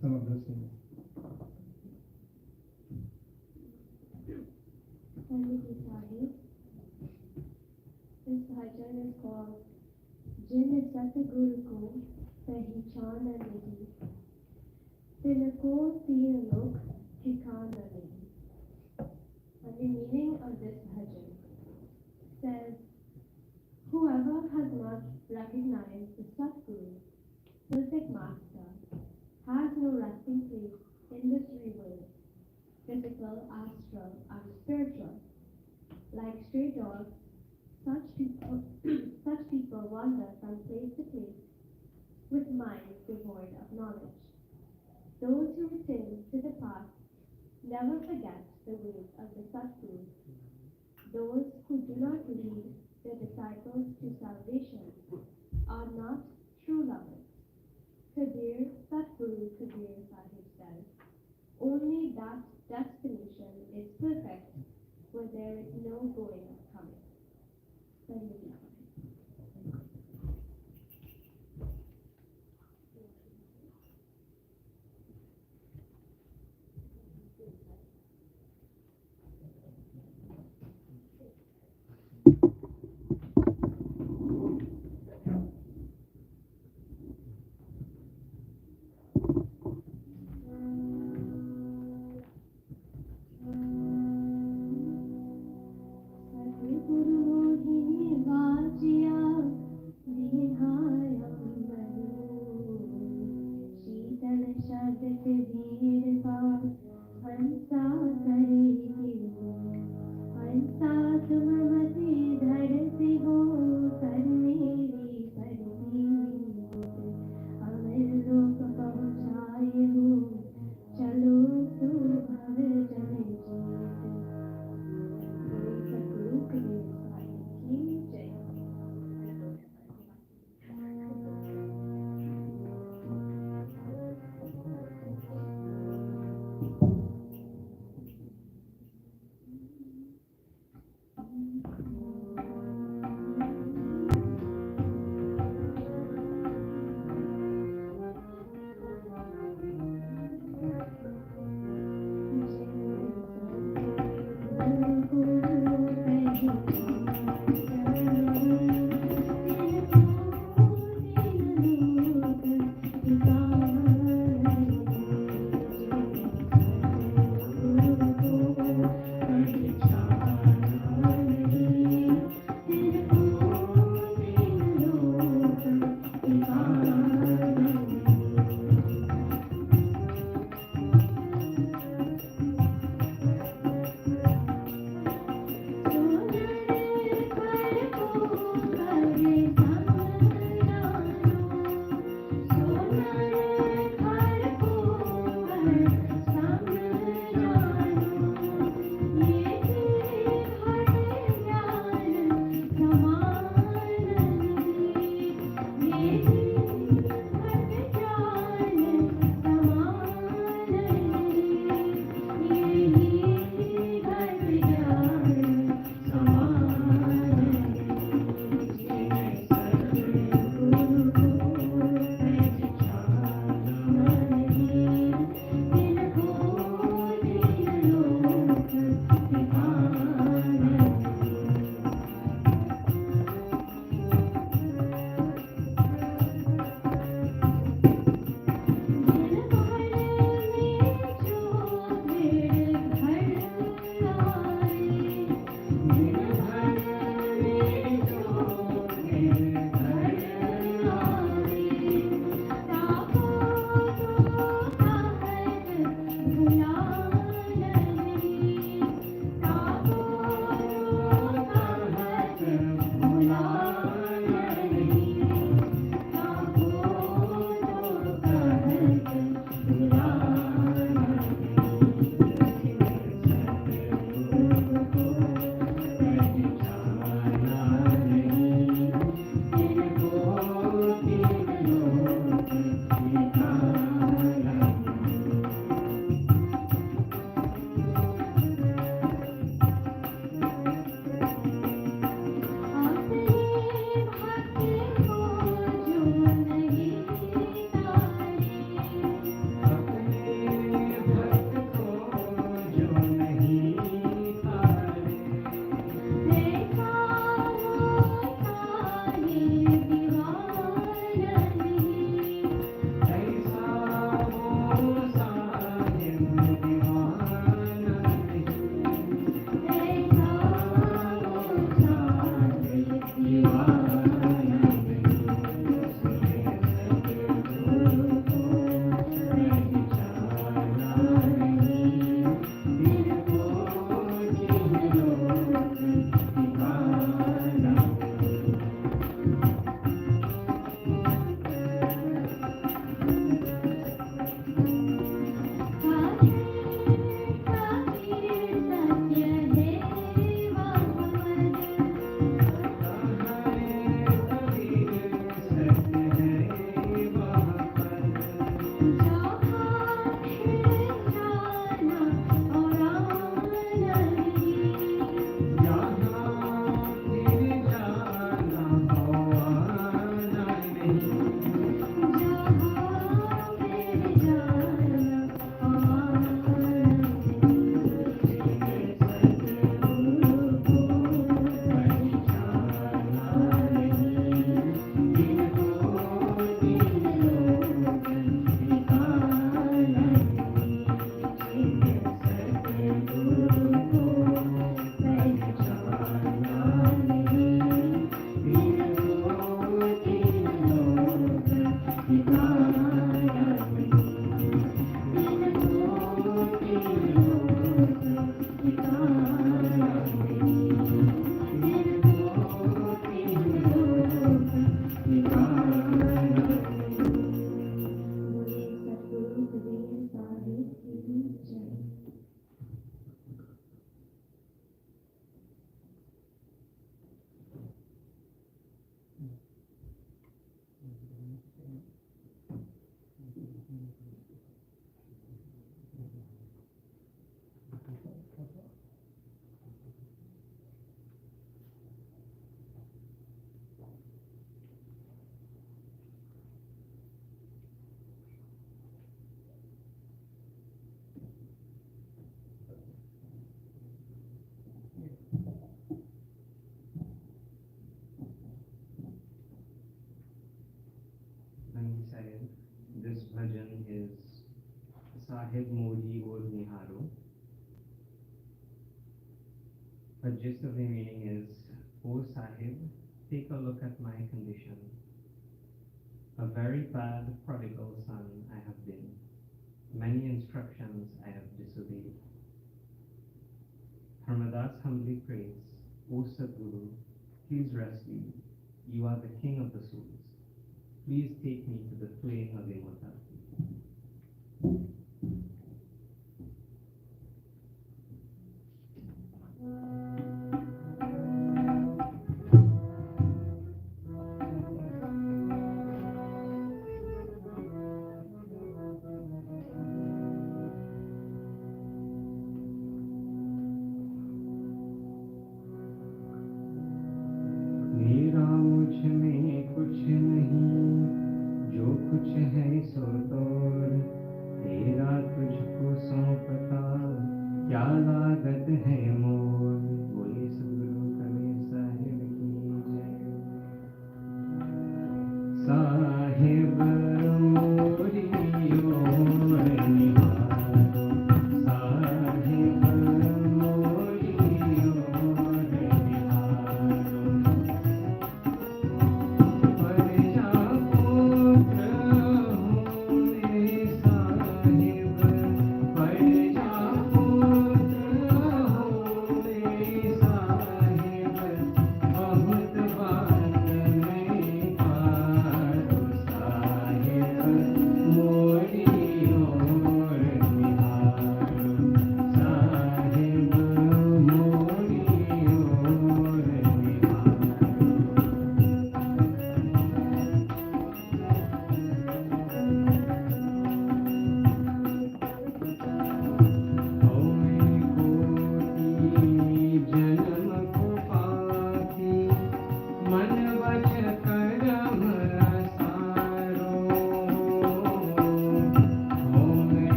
some of those things. This bhajan is called Jin Satguru Ko Pehchan Nahi, Tilako Teen Lok Thikan Nahi. And the meaning of this bhajan. says, whoever has not recognized the Satguru, perfect master, has no resting place in the three worlds, physical, astral, and spiritual. Like stray dogs, such people, such people wander from place to place with minds devoid of knowledge. Those who return to the past never forget the ways of the Satguru. Those who do not lead their disciples to salvation are not true lovers. Kabir, Satguru Kabir Sahib says, only that destination is perfect where there is no going or coming. Sahib मोरी और निहारो. The gist of the meaning is, O Sahib, take a look at my condition. A very bad prodigal son I have been. Many instructions I have disobeyed. Harmadas humbly prays, O Sadguru, please rescue me. You are the king of the souls. Please take me to the plane of immortality. मेरा मुझ में कुछ नहीं, जो कुछ है सो तोड़, तेरा तुझको सौंपता, क्या लागत है मोर. बोले सदगुरु कबीर साहिब की जय. साहिब मोरी ओर निहारो, साहिब मोरी ओर निहारो.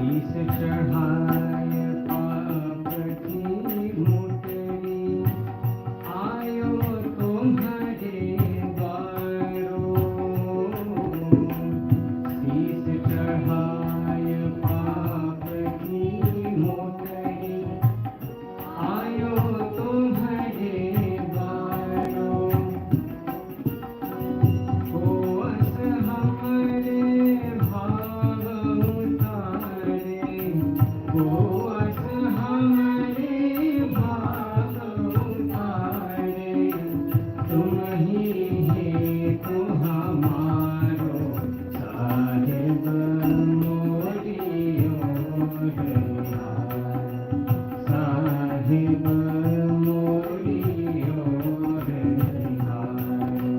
शीश चढ़ाए पाप की मोटरी, आयो तुम्हारे द्वारो. शीश चढ़ाए पाप की मोटरी, आयो तुम्हारे द्वारो. कोस हमारे भाव उतारे, कोस हमारे भाव उतारे. तुम ही हे तो हमारो, साहिब मोरी ओर निहारो, साहिब मोरी ओर निहारो.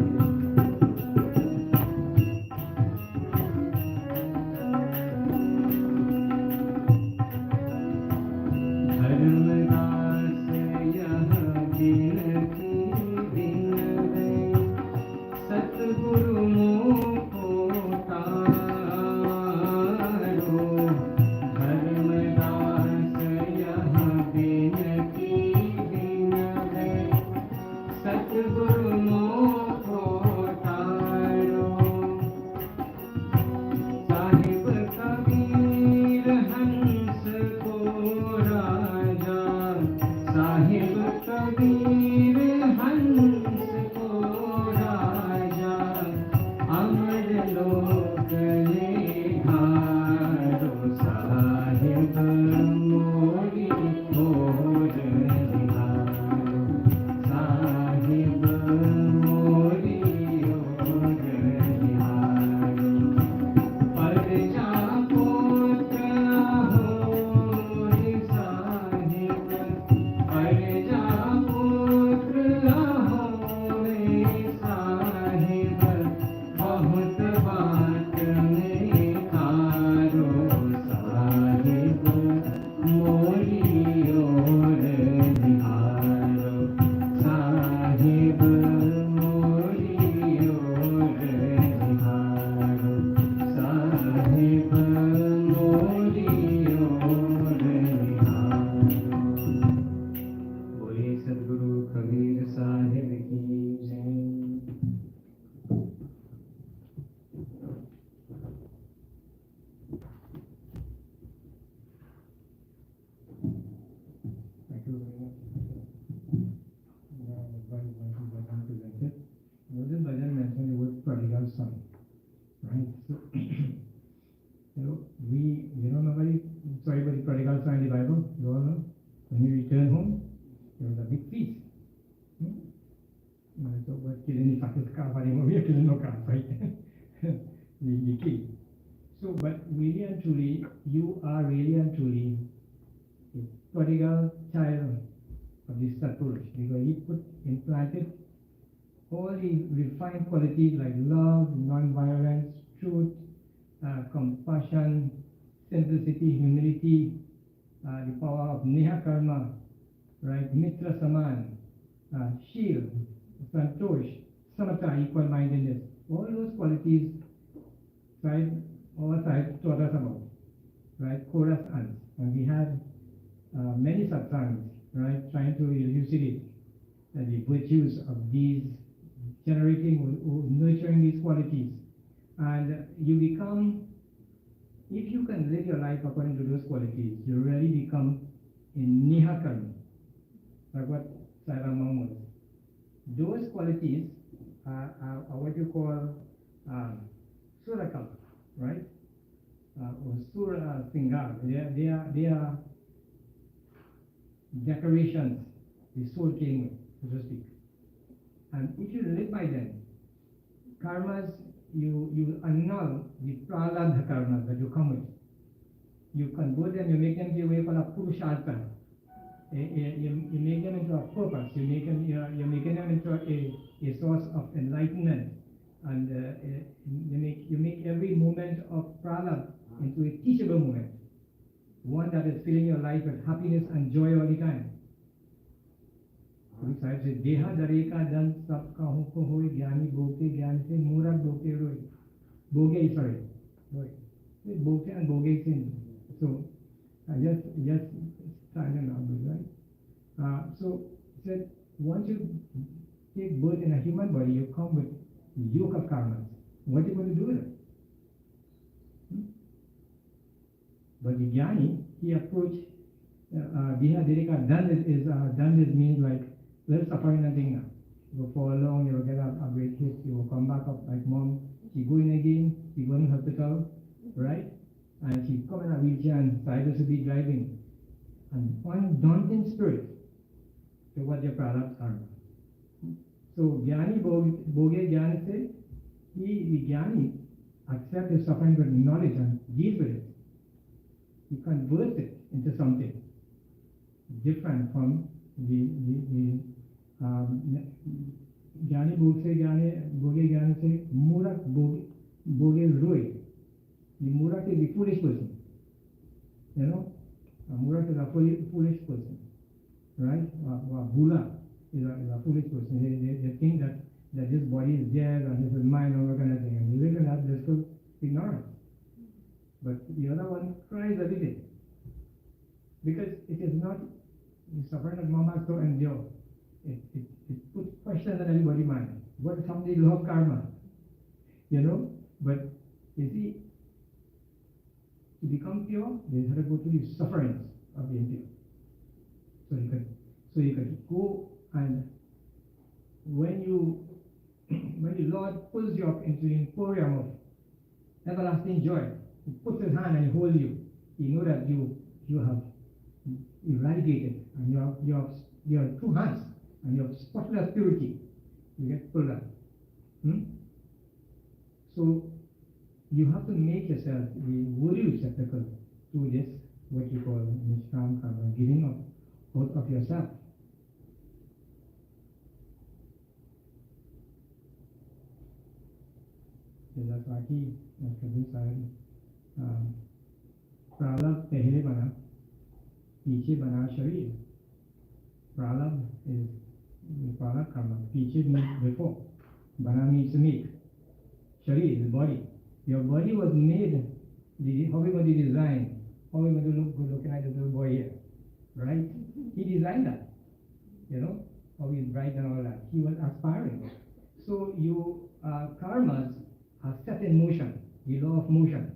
धर्मदास यह विनती विनवे, सतगुरु मोको तारो. धर्मदास यह विनती you very much. Bhajan presented. This Bhajan mentioned the word prodigal son, right? So, we don't know very sorry about the prodigal son in the Bible. You all know when he returned home, there was a big feast. So, but killing the fattest calf anymore. We are killing no calf, right? we kill. So, but really and truly, you are really and truly a prodigal child of this Satpurush, because he implanted all the refined qualities like love, non-violence, truth, compassion, simplicity, humility, the power of Neha Karma, right? Mitra Saman, Shil, Santosh, Samatha, equal-mindedness. All those qualities, right? Our side taught us about, right? Chorus ants. And we had many satsangs, right? Trying to elucidate the virtues of these, generating or nurturing these qualities. And you become, if you can live your life according to those qualities, you really become a Nihakarma, like what Saramam was. Those qualities are what you call Surakal, right? Or Sura Singar. They are decorations the soul came with, so to speak. And if you live by them, karmas, you annul the pralabdha karmas that you come with. You convert them, you make them the way called a purushartha. You make them into a purpose. You're making them into a source of enlightenment, and you make every moment of pralabdha into a teachable moment, one that is filling your life with happiness and joy all the time. Sahib says, Deha dareka dan sab kahu ko hoy gyani boke gyan se murad boke roy. Boge, sorry. Boke and boge sin. So, just silent now, right? So, said, once you take birth in a human body, you come with yoke of karmas. What are you going to do with it? But the jnani, he approached Deha dareka dan is means like, let's suffer nothing now. You will fall along, you will get a break hit, you will come back up like mom. She go in again, she go in hospital, right? And she come in a wheelchair and decided to be driving. And one daunting spirit to what their products are. So Jnani Boge Jnani said, the Jnani accepts his suffering with knowledge and deals with it. He converts it into something different from the Jnani Boge Jnani say Murak Boge Roi. The Murak is the foolish person. You know? Murak is a foolish person. Right? Bula is a foolish person. They think that this body is there and this is mine and all kind of thing. And you live in that blissful ignorance. But the other one cries every day. Because it is not the suffering that mom has to endure. It puts questions in everybody's mind. What is somebody law of karma? You know? But you see, to become pure, they have to go through the sufferings of the impure. So you can go, and when the Lord pulls you up into the emporium of everlasting joy, He puts His hand and He holds you. You know that you have eradicated, and you have two hands, and you have spotless purity. You get pulled up. So you have to make yourself the worthy receptacle to this, what you call Nishkam Karma, giving up out of yourself. जैसा कि कभी शायद प्रारब्ध पहले बना पीछे बना शरीर प्रारब्ध is प्रारब्ध karma, पीछे means before, bana means to make, शरीर is body. Your body was made, how we going to design, how we going to look at this little boy here, right? He designed that, you know, how he's bright and all that. He was aspiring. So you karmas are set in motion, the law of motion.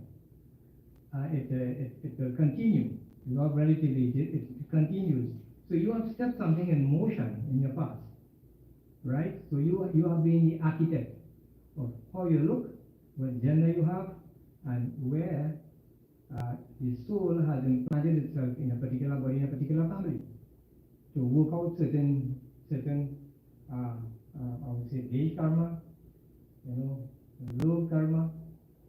It will continue. The law of relativity, it continues. So you have set something in motion in your past, right? So you have been the architect of how you look, what gender you have, and where the soul has implanted itself in a particular body, in a particular family, to work out certain I would say age karma, low karma,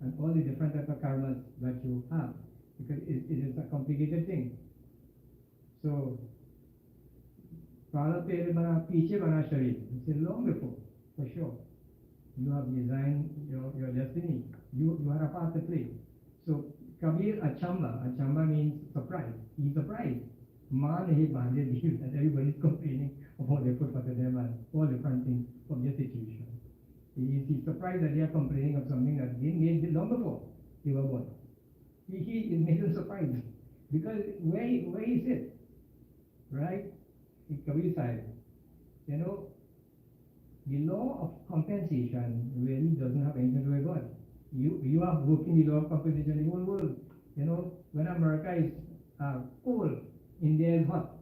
and all the different types of karmas that you have, because it is a complicated thing. So, piche bana sharir. It's long before, for sure. You have designed your destiny. You have a part to play. So, Kabir Achamba means surprise. He's surprised. Man he banded leaves and everybody's complaining about their foot for them and all different things from their situation. He's surprised that they are complaining of something that they made long before they were born. He made them surprised. Because where is it? Right? In Kabir side, the law of compensation really doesn't have anything to do with God. You are working the law of compensation in the whole world. When America is cold, India is hot.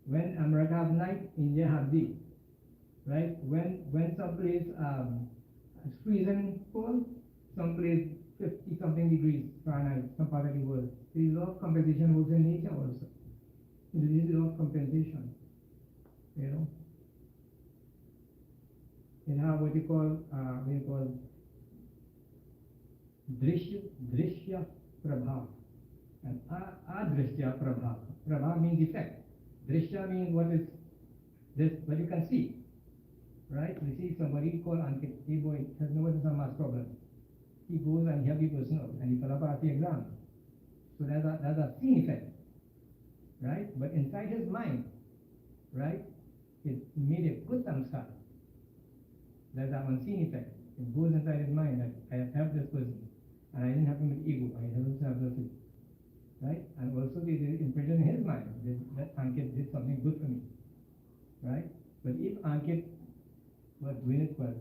When America has night, India has day. Right? When some place is freezing cold, some place 50 something degrees Fahrenheit, some part of the world. The law of compensation works in nature also. This is the law of compensation. It have what you call drishya prabha and adrishya prabha. Prabha means effect. Drishya means what is this, what you can see. Right? You see somebody called Ankit, he boy has no math problem. He goes and helps the person out and he fell apart the exam. So that's a seen effect. Right? But inside his mind, right, it made a good samskar. That's an unseen effect. It goes inside his mind that I have helped this person and I didn't have him with ego, I haven't helped this person. Right? And also the impression in his mind that Ankit did something good for me. Right? But if Ankit was doing it well,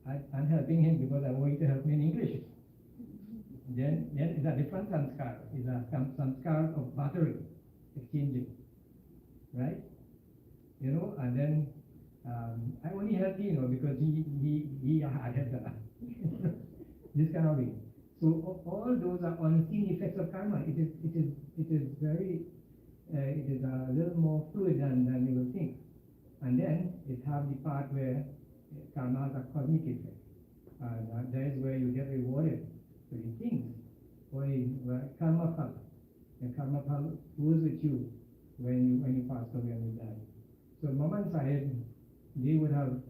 I'm helping him because I want him to help me in English. Then it's a different samskar. It's a samskar of bartering, exchanging. Right? And then I only help him, because he had that. This kind of way. So all those are unseen effects of karma. It is very it is a little more fluid than you will think. And then it have the part where karma has a cosmic effect. And that is where you get rewarded for the things. Or karma phal. And karma phal goes with you when you pass away and you die. So Mama and Sahib, they would have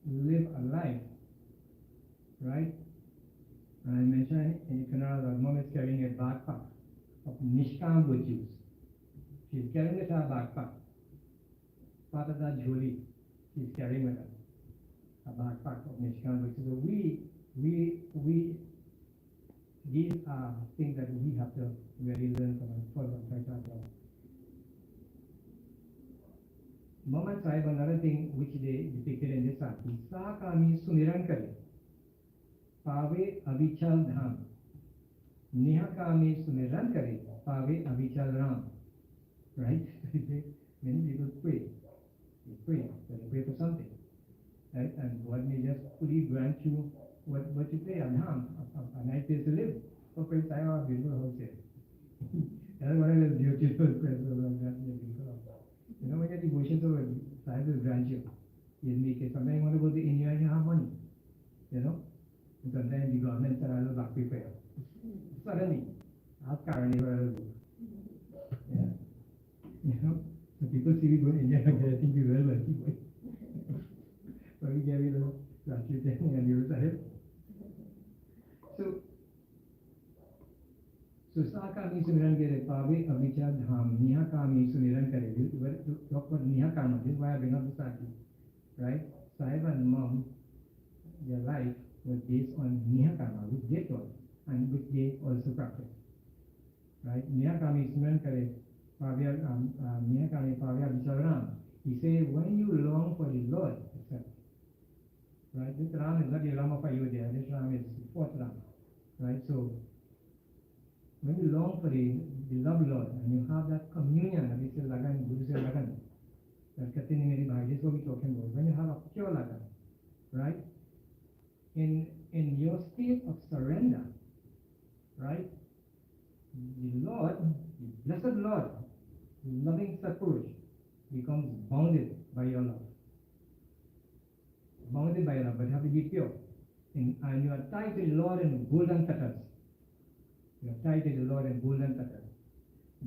lived a life, right? And I mentioned in Kannada that Mom is carrying a backpack of Nishkam virtues. She's carrying with her backpack. Part of that jewelry she's carrying with her. A backpack of Nishkam virtues. So we these are things that we have to really learn from and follow like that. Muhammad Sahib, another thing which they depicted in this article, Sakami Sumiran Kare, Pave Avichal Dham, Nihakami Sumiran Kare, Pave Avichal Ram. Right? Many people pray. They pray for something. Right? And God may just fully grant you what you pray, a dham, a nice place to live. So pray Sahib, a beautiful house here. That's one of the beautiful prayers of that. When your devotion to Sahib will grant you, he'll make it. Sometimes you want to go to India and you have money, and sometimes the government said, I will back prepare. Suddenly, ask Karani where I will go. Yeah. So people see we go to India and they think we will wealthy. So we gave you the gratuity thing and you Sahib. So Sakami Sumiran Kare, Pave Avichar Dham, Nihakami Sumiran Kare. Talk about Nihakarma. This is why I bring up the Sati. Right? Sahib and Mom, their life was based on Nihakarma, which they taught and which they also practiced. Right? Nihakami Sumiran Kare, Nihakami Pave Avichar Ram. He says, when you long for the Lord, etc. Right? This Ram is not the Ram of Ayodhya. This Ram is the fourth Ram. Right? So when you long for the love Lord, and you have that communion, and we say Lagan, Guru say Lagan, that Katini Meri Bhai, this is what we're talking about. When you have a pure Lagan, right? In your state of surrender, right? The Lord, the blessed Lord, the loving Satpurush, becomes bounded by your love. Bounded by your love, but you have to be pure. And you are tied to the Lord in golden fetters. You are tied to the Lord in golden fetters.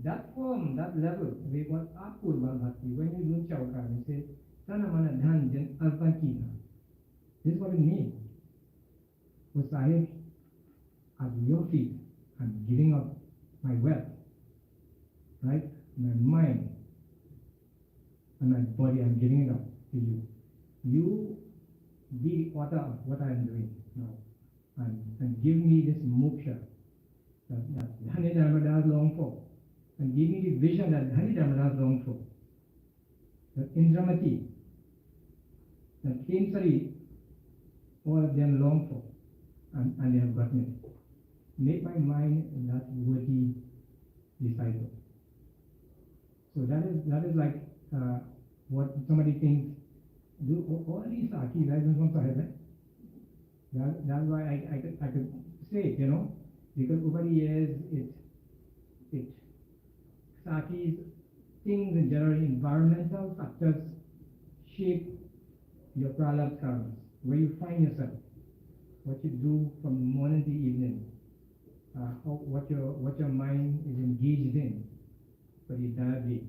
That form, that level, we got Apurva Bhakti. When you do Chauka, you say, Tanamana Dhan Jan Alpankina. This is what it means. So Sahib, at your feet, I'm giving up my wealth, right? My mind and my body, I'm giving it up to you. You be the author of what I am doing now. And give me this moksha that Dhani Dharmada has longed for. And give me the vision that Dhani Dharmada has longed for. That Indramati, that Kemsari, all of them long for. And they have gotten it. Make my mind that worthy disciple. So that is like what somebody thinks. Do all these sakis, I don't want to have it. That's why I could say it, because over the years it sakis, things in general, environmental factors shape your pralabdha karmas, where you find yourself, what you do from morning to evening, what your mind is engaged in for the entire day,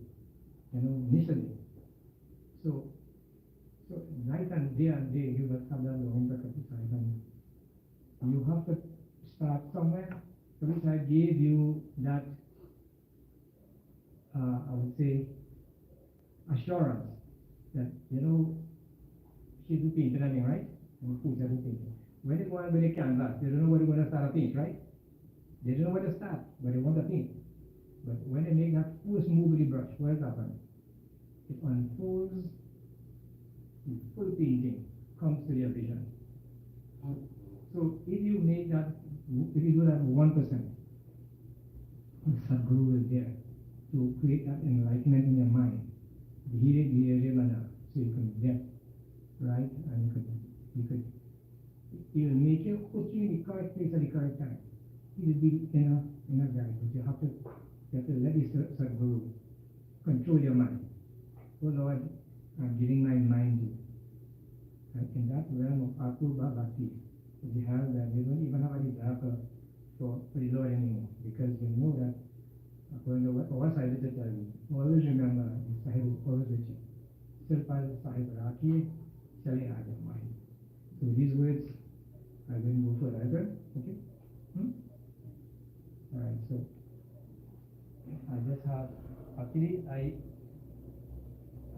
initially. So night and day, you must have that long and you have to start somewhere. For which I gave you that, I would say, assurance that, she's a painter, right? And who's a painter. When they go on with a canvas, they don't know where they're going to start a paint, right? They don't know where to start, but they want to paint. But when they make that first move with the brush, what has happened? It unfolds, the full painting comes to their vision. So if you do that 1%, Sadguru is there to create that enlightenment in your mind. So you can get, right? And he will make you, put you in the correct place at the correct time. He will be in a guide, but you have to let the Sadguru control your mind. Oh Lord, I'm giving my mind to you. And in that realm of Apurva Bhakti, we have that we don't even have any desire for the Lord anymore, because we know that according to what our Sahib is telling you, always remember the Sahib is always with you. Sirpal Sahib Rakhi, Chale Aage Mind. So these words are going to go forever. Okay? Alright, so I just have, actually I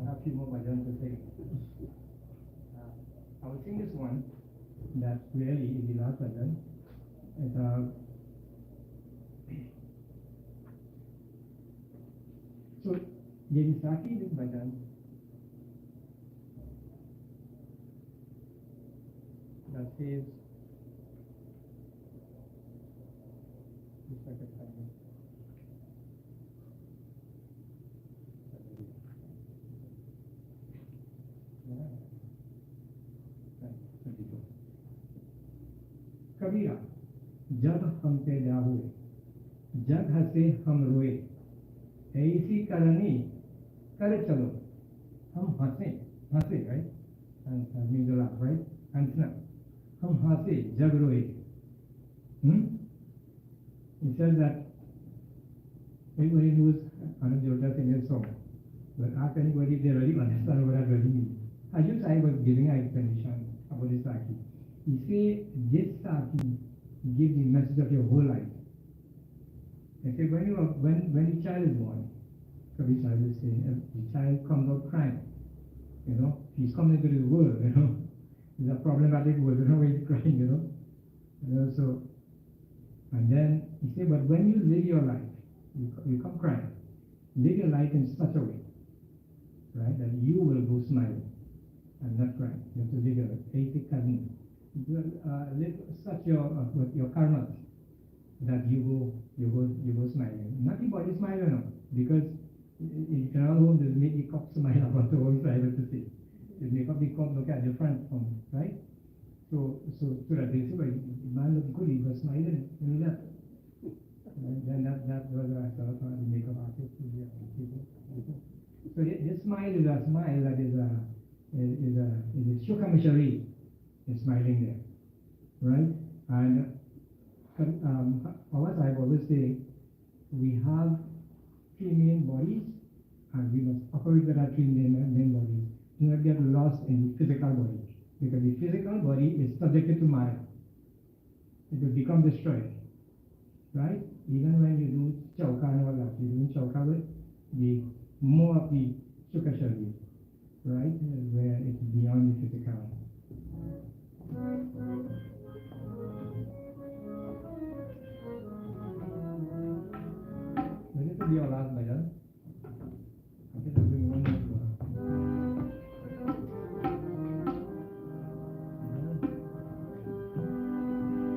have a few more bhajans to say. I will sing this one that really is the last bhajan. So, Yedisaki this bhajan that says, कबीरा जब हम पैदा हुए जग हंसे हम रोए ऐसी करनी कर चलो हम हंसे right and means a laugh, right? हंसना हम हंसे जग रोए. He says that everybody knows Anand Jodha Singh's song, but ask anybody if they really understand what that really means. Ajit Sai was giving an explanation about this Saki. He said this Saki gives the message of your whole life. He said when the child is born, Kabir Sahib will say, the child comes out crying. He's coming into the world, It's a problematic world, why he's crying, So, and then he said, but when you live your life, you come crying. Live your life in such a way, right, that you will go smiling and not crying. You have to live your life. Live such your karma, that you go smiling. Not the body smile, no, because you cannot hold this make the cup smile about the whole side of the face. You make up the cup look at the front, right? So that they say, well, the man looked good, he was smiling, and he left. And then that was a sort of the makeup artist. So this smile is a smile that is a shukamishari is smiling there, right? And as I've always say, we have three main bodies, and we must operate with our three main bodies. Do not get lost in the physical body, because the physical body is subjected to Maya. It will become destroyed, right? Even when you do chauka and all that, you're doing chauka with the more of the shukashari, right? Where it's beyond the physical. When it will be your last bhajan, okay, I'll bring one more.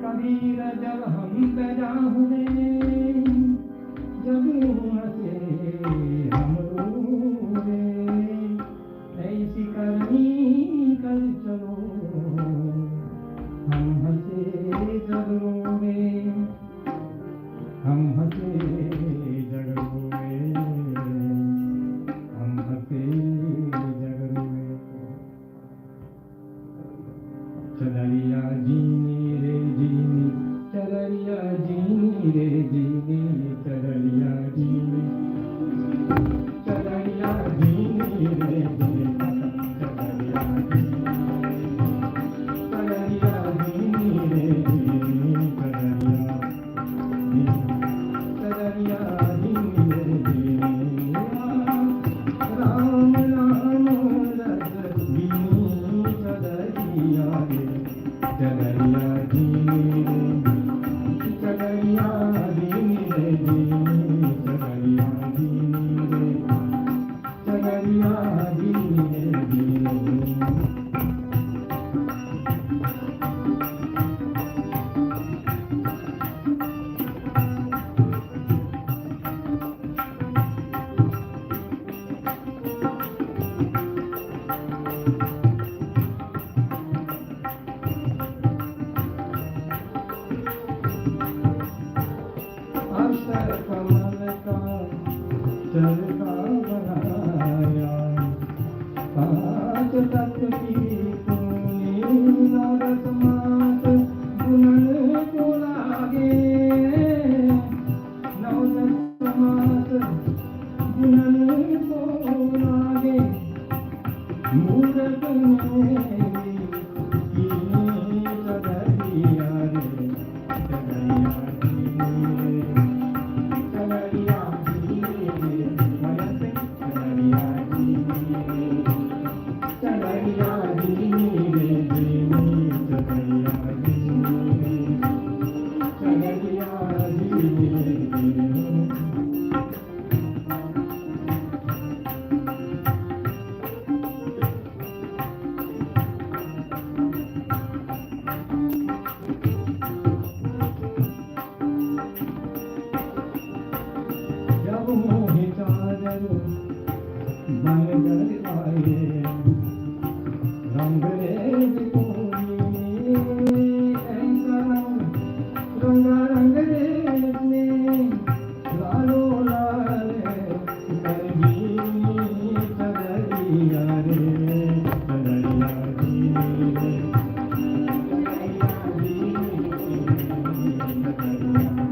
Kabir जब हम पैदा हुए जब हंसे हम रोए ऐसी करनी कर चलो हम हंसे जग रोए हम हंसे जग रोए हम हंसे जग रोए चलिया जीनी रे जीनी चलिया जीनी रे जीनी चलिया जीनी चलिया जीनी रे जीनी चलिया जीनी चलिया जीनी रे जीनी चलिया जीनी रे जीनी राम राम रसनी चलिया रे चलिया जीनी रे चलिया जीनी रे जीनी चलिया जीनी रे चलिया जीनी रे जीनी अक्षर कमल का चरता बनाया पांच तत्व की तूने नरस मात गुणन को लागे नवदस मात गुणन को लागे मूरत में चलिया रे चलिया जब मोहि चादर बन कर आए रंग रेज कोई ऐसा रंग रंग रेज में लालो लाल करगी चलिया रे चलिया जीनी रे चलिया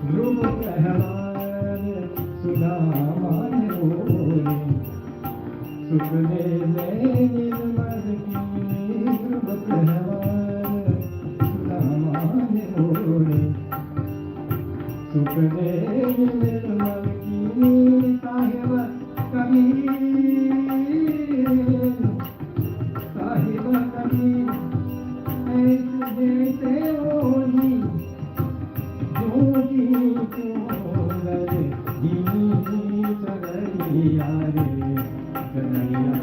ध्रुव कहलान सुदामान होए सुख ले निर्मल की ध्रुव कहलान सुदामान होए गगने निर्मल की साहिब कबीर साहिब कबीर ऐसे जैसे ओली जोगी चोर दीनी सगरिया रे सगरिया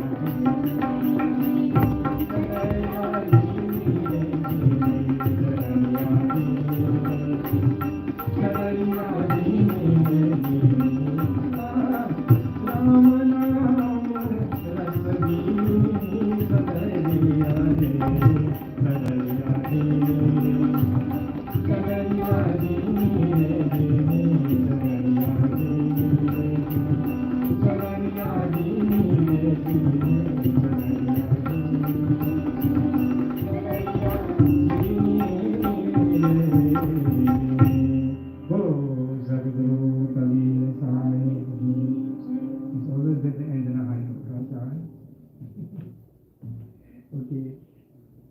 Okay,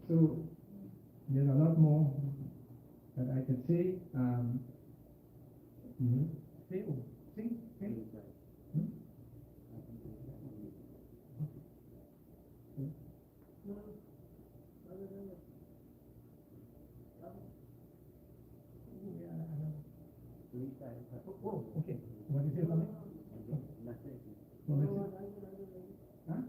so there's a lot more that I could say. Say, oh, sing, sing. Hmm? Oh, okay. What is it coming? Oh, let's see. Huh?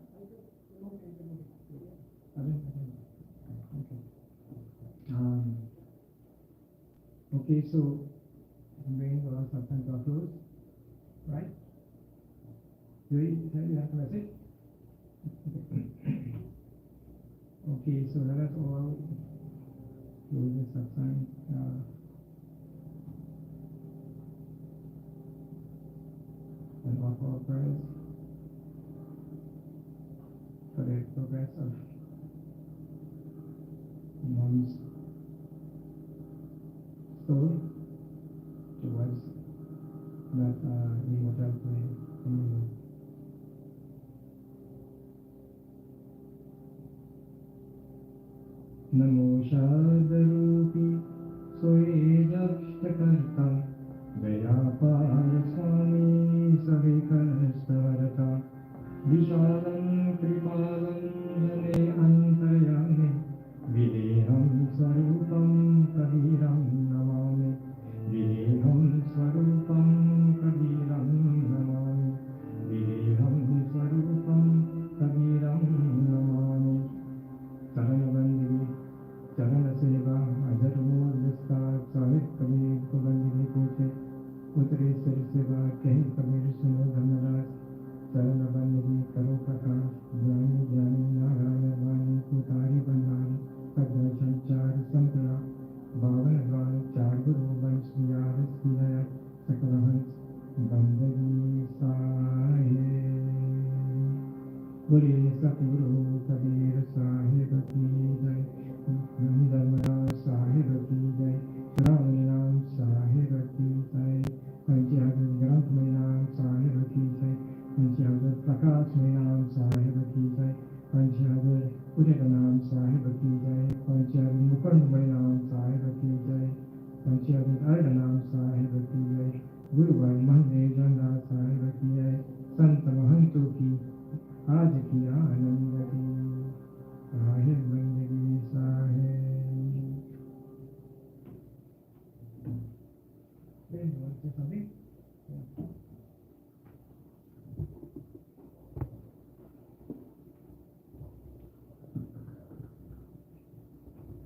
Okay, so I'm bringing our satsang to a close, right? Do you have a message? Okay, so let us all close the satsang. And offer our prayers for the progress of one's soul towards that immortal plane. नमो शारदरूपी सोयेजष्टकर्ता दयापार स्वामी सविकस्तवरता विशालं कृपालं जने अन्तर्यामि विदेहं स्वरूपं कबीरं नमामि विदेहं स्वरूपं कबीरं नमामि विदेहं स्वरूपं कबीरं नमामि चरणबंदगी चरण सेवा अजरमोर विस्तार साहिब कबीर को बंदगी पूछे उतरे सिर सेवा कहीं कबीर सुनो धनराज चरण बंदगी करो प्रकाश ज्ञानी ज्ञानी नारायण वाणी पुतारी बंधारी सदा संचार संतरा बावन द्वार चार गुरु वंश विहार सिया सकल हंस बंदगी साहे बोले सतगुरु कबीर साहिब की जय धर्मराज साहिब की जय राम नाम साहिब की जय पंचायत ग्रंथ में नाम साहिब की जय पंचायत प्रकाश में नाम साहिब की जय पंचायत उदित नाम साहिब की जय पंचायत मुकुंद में नाम साहिब की जय पंचायत अर्ध नाम साहिब की जय गुरु भाई महदेव जनदास साहिब की जय संत महंतों की आज की आनंद की साहिब बंदगी साहिब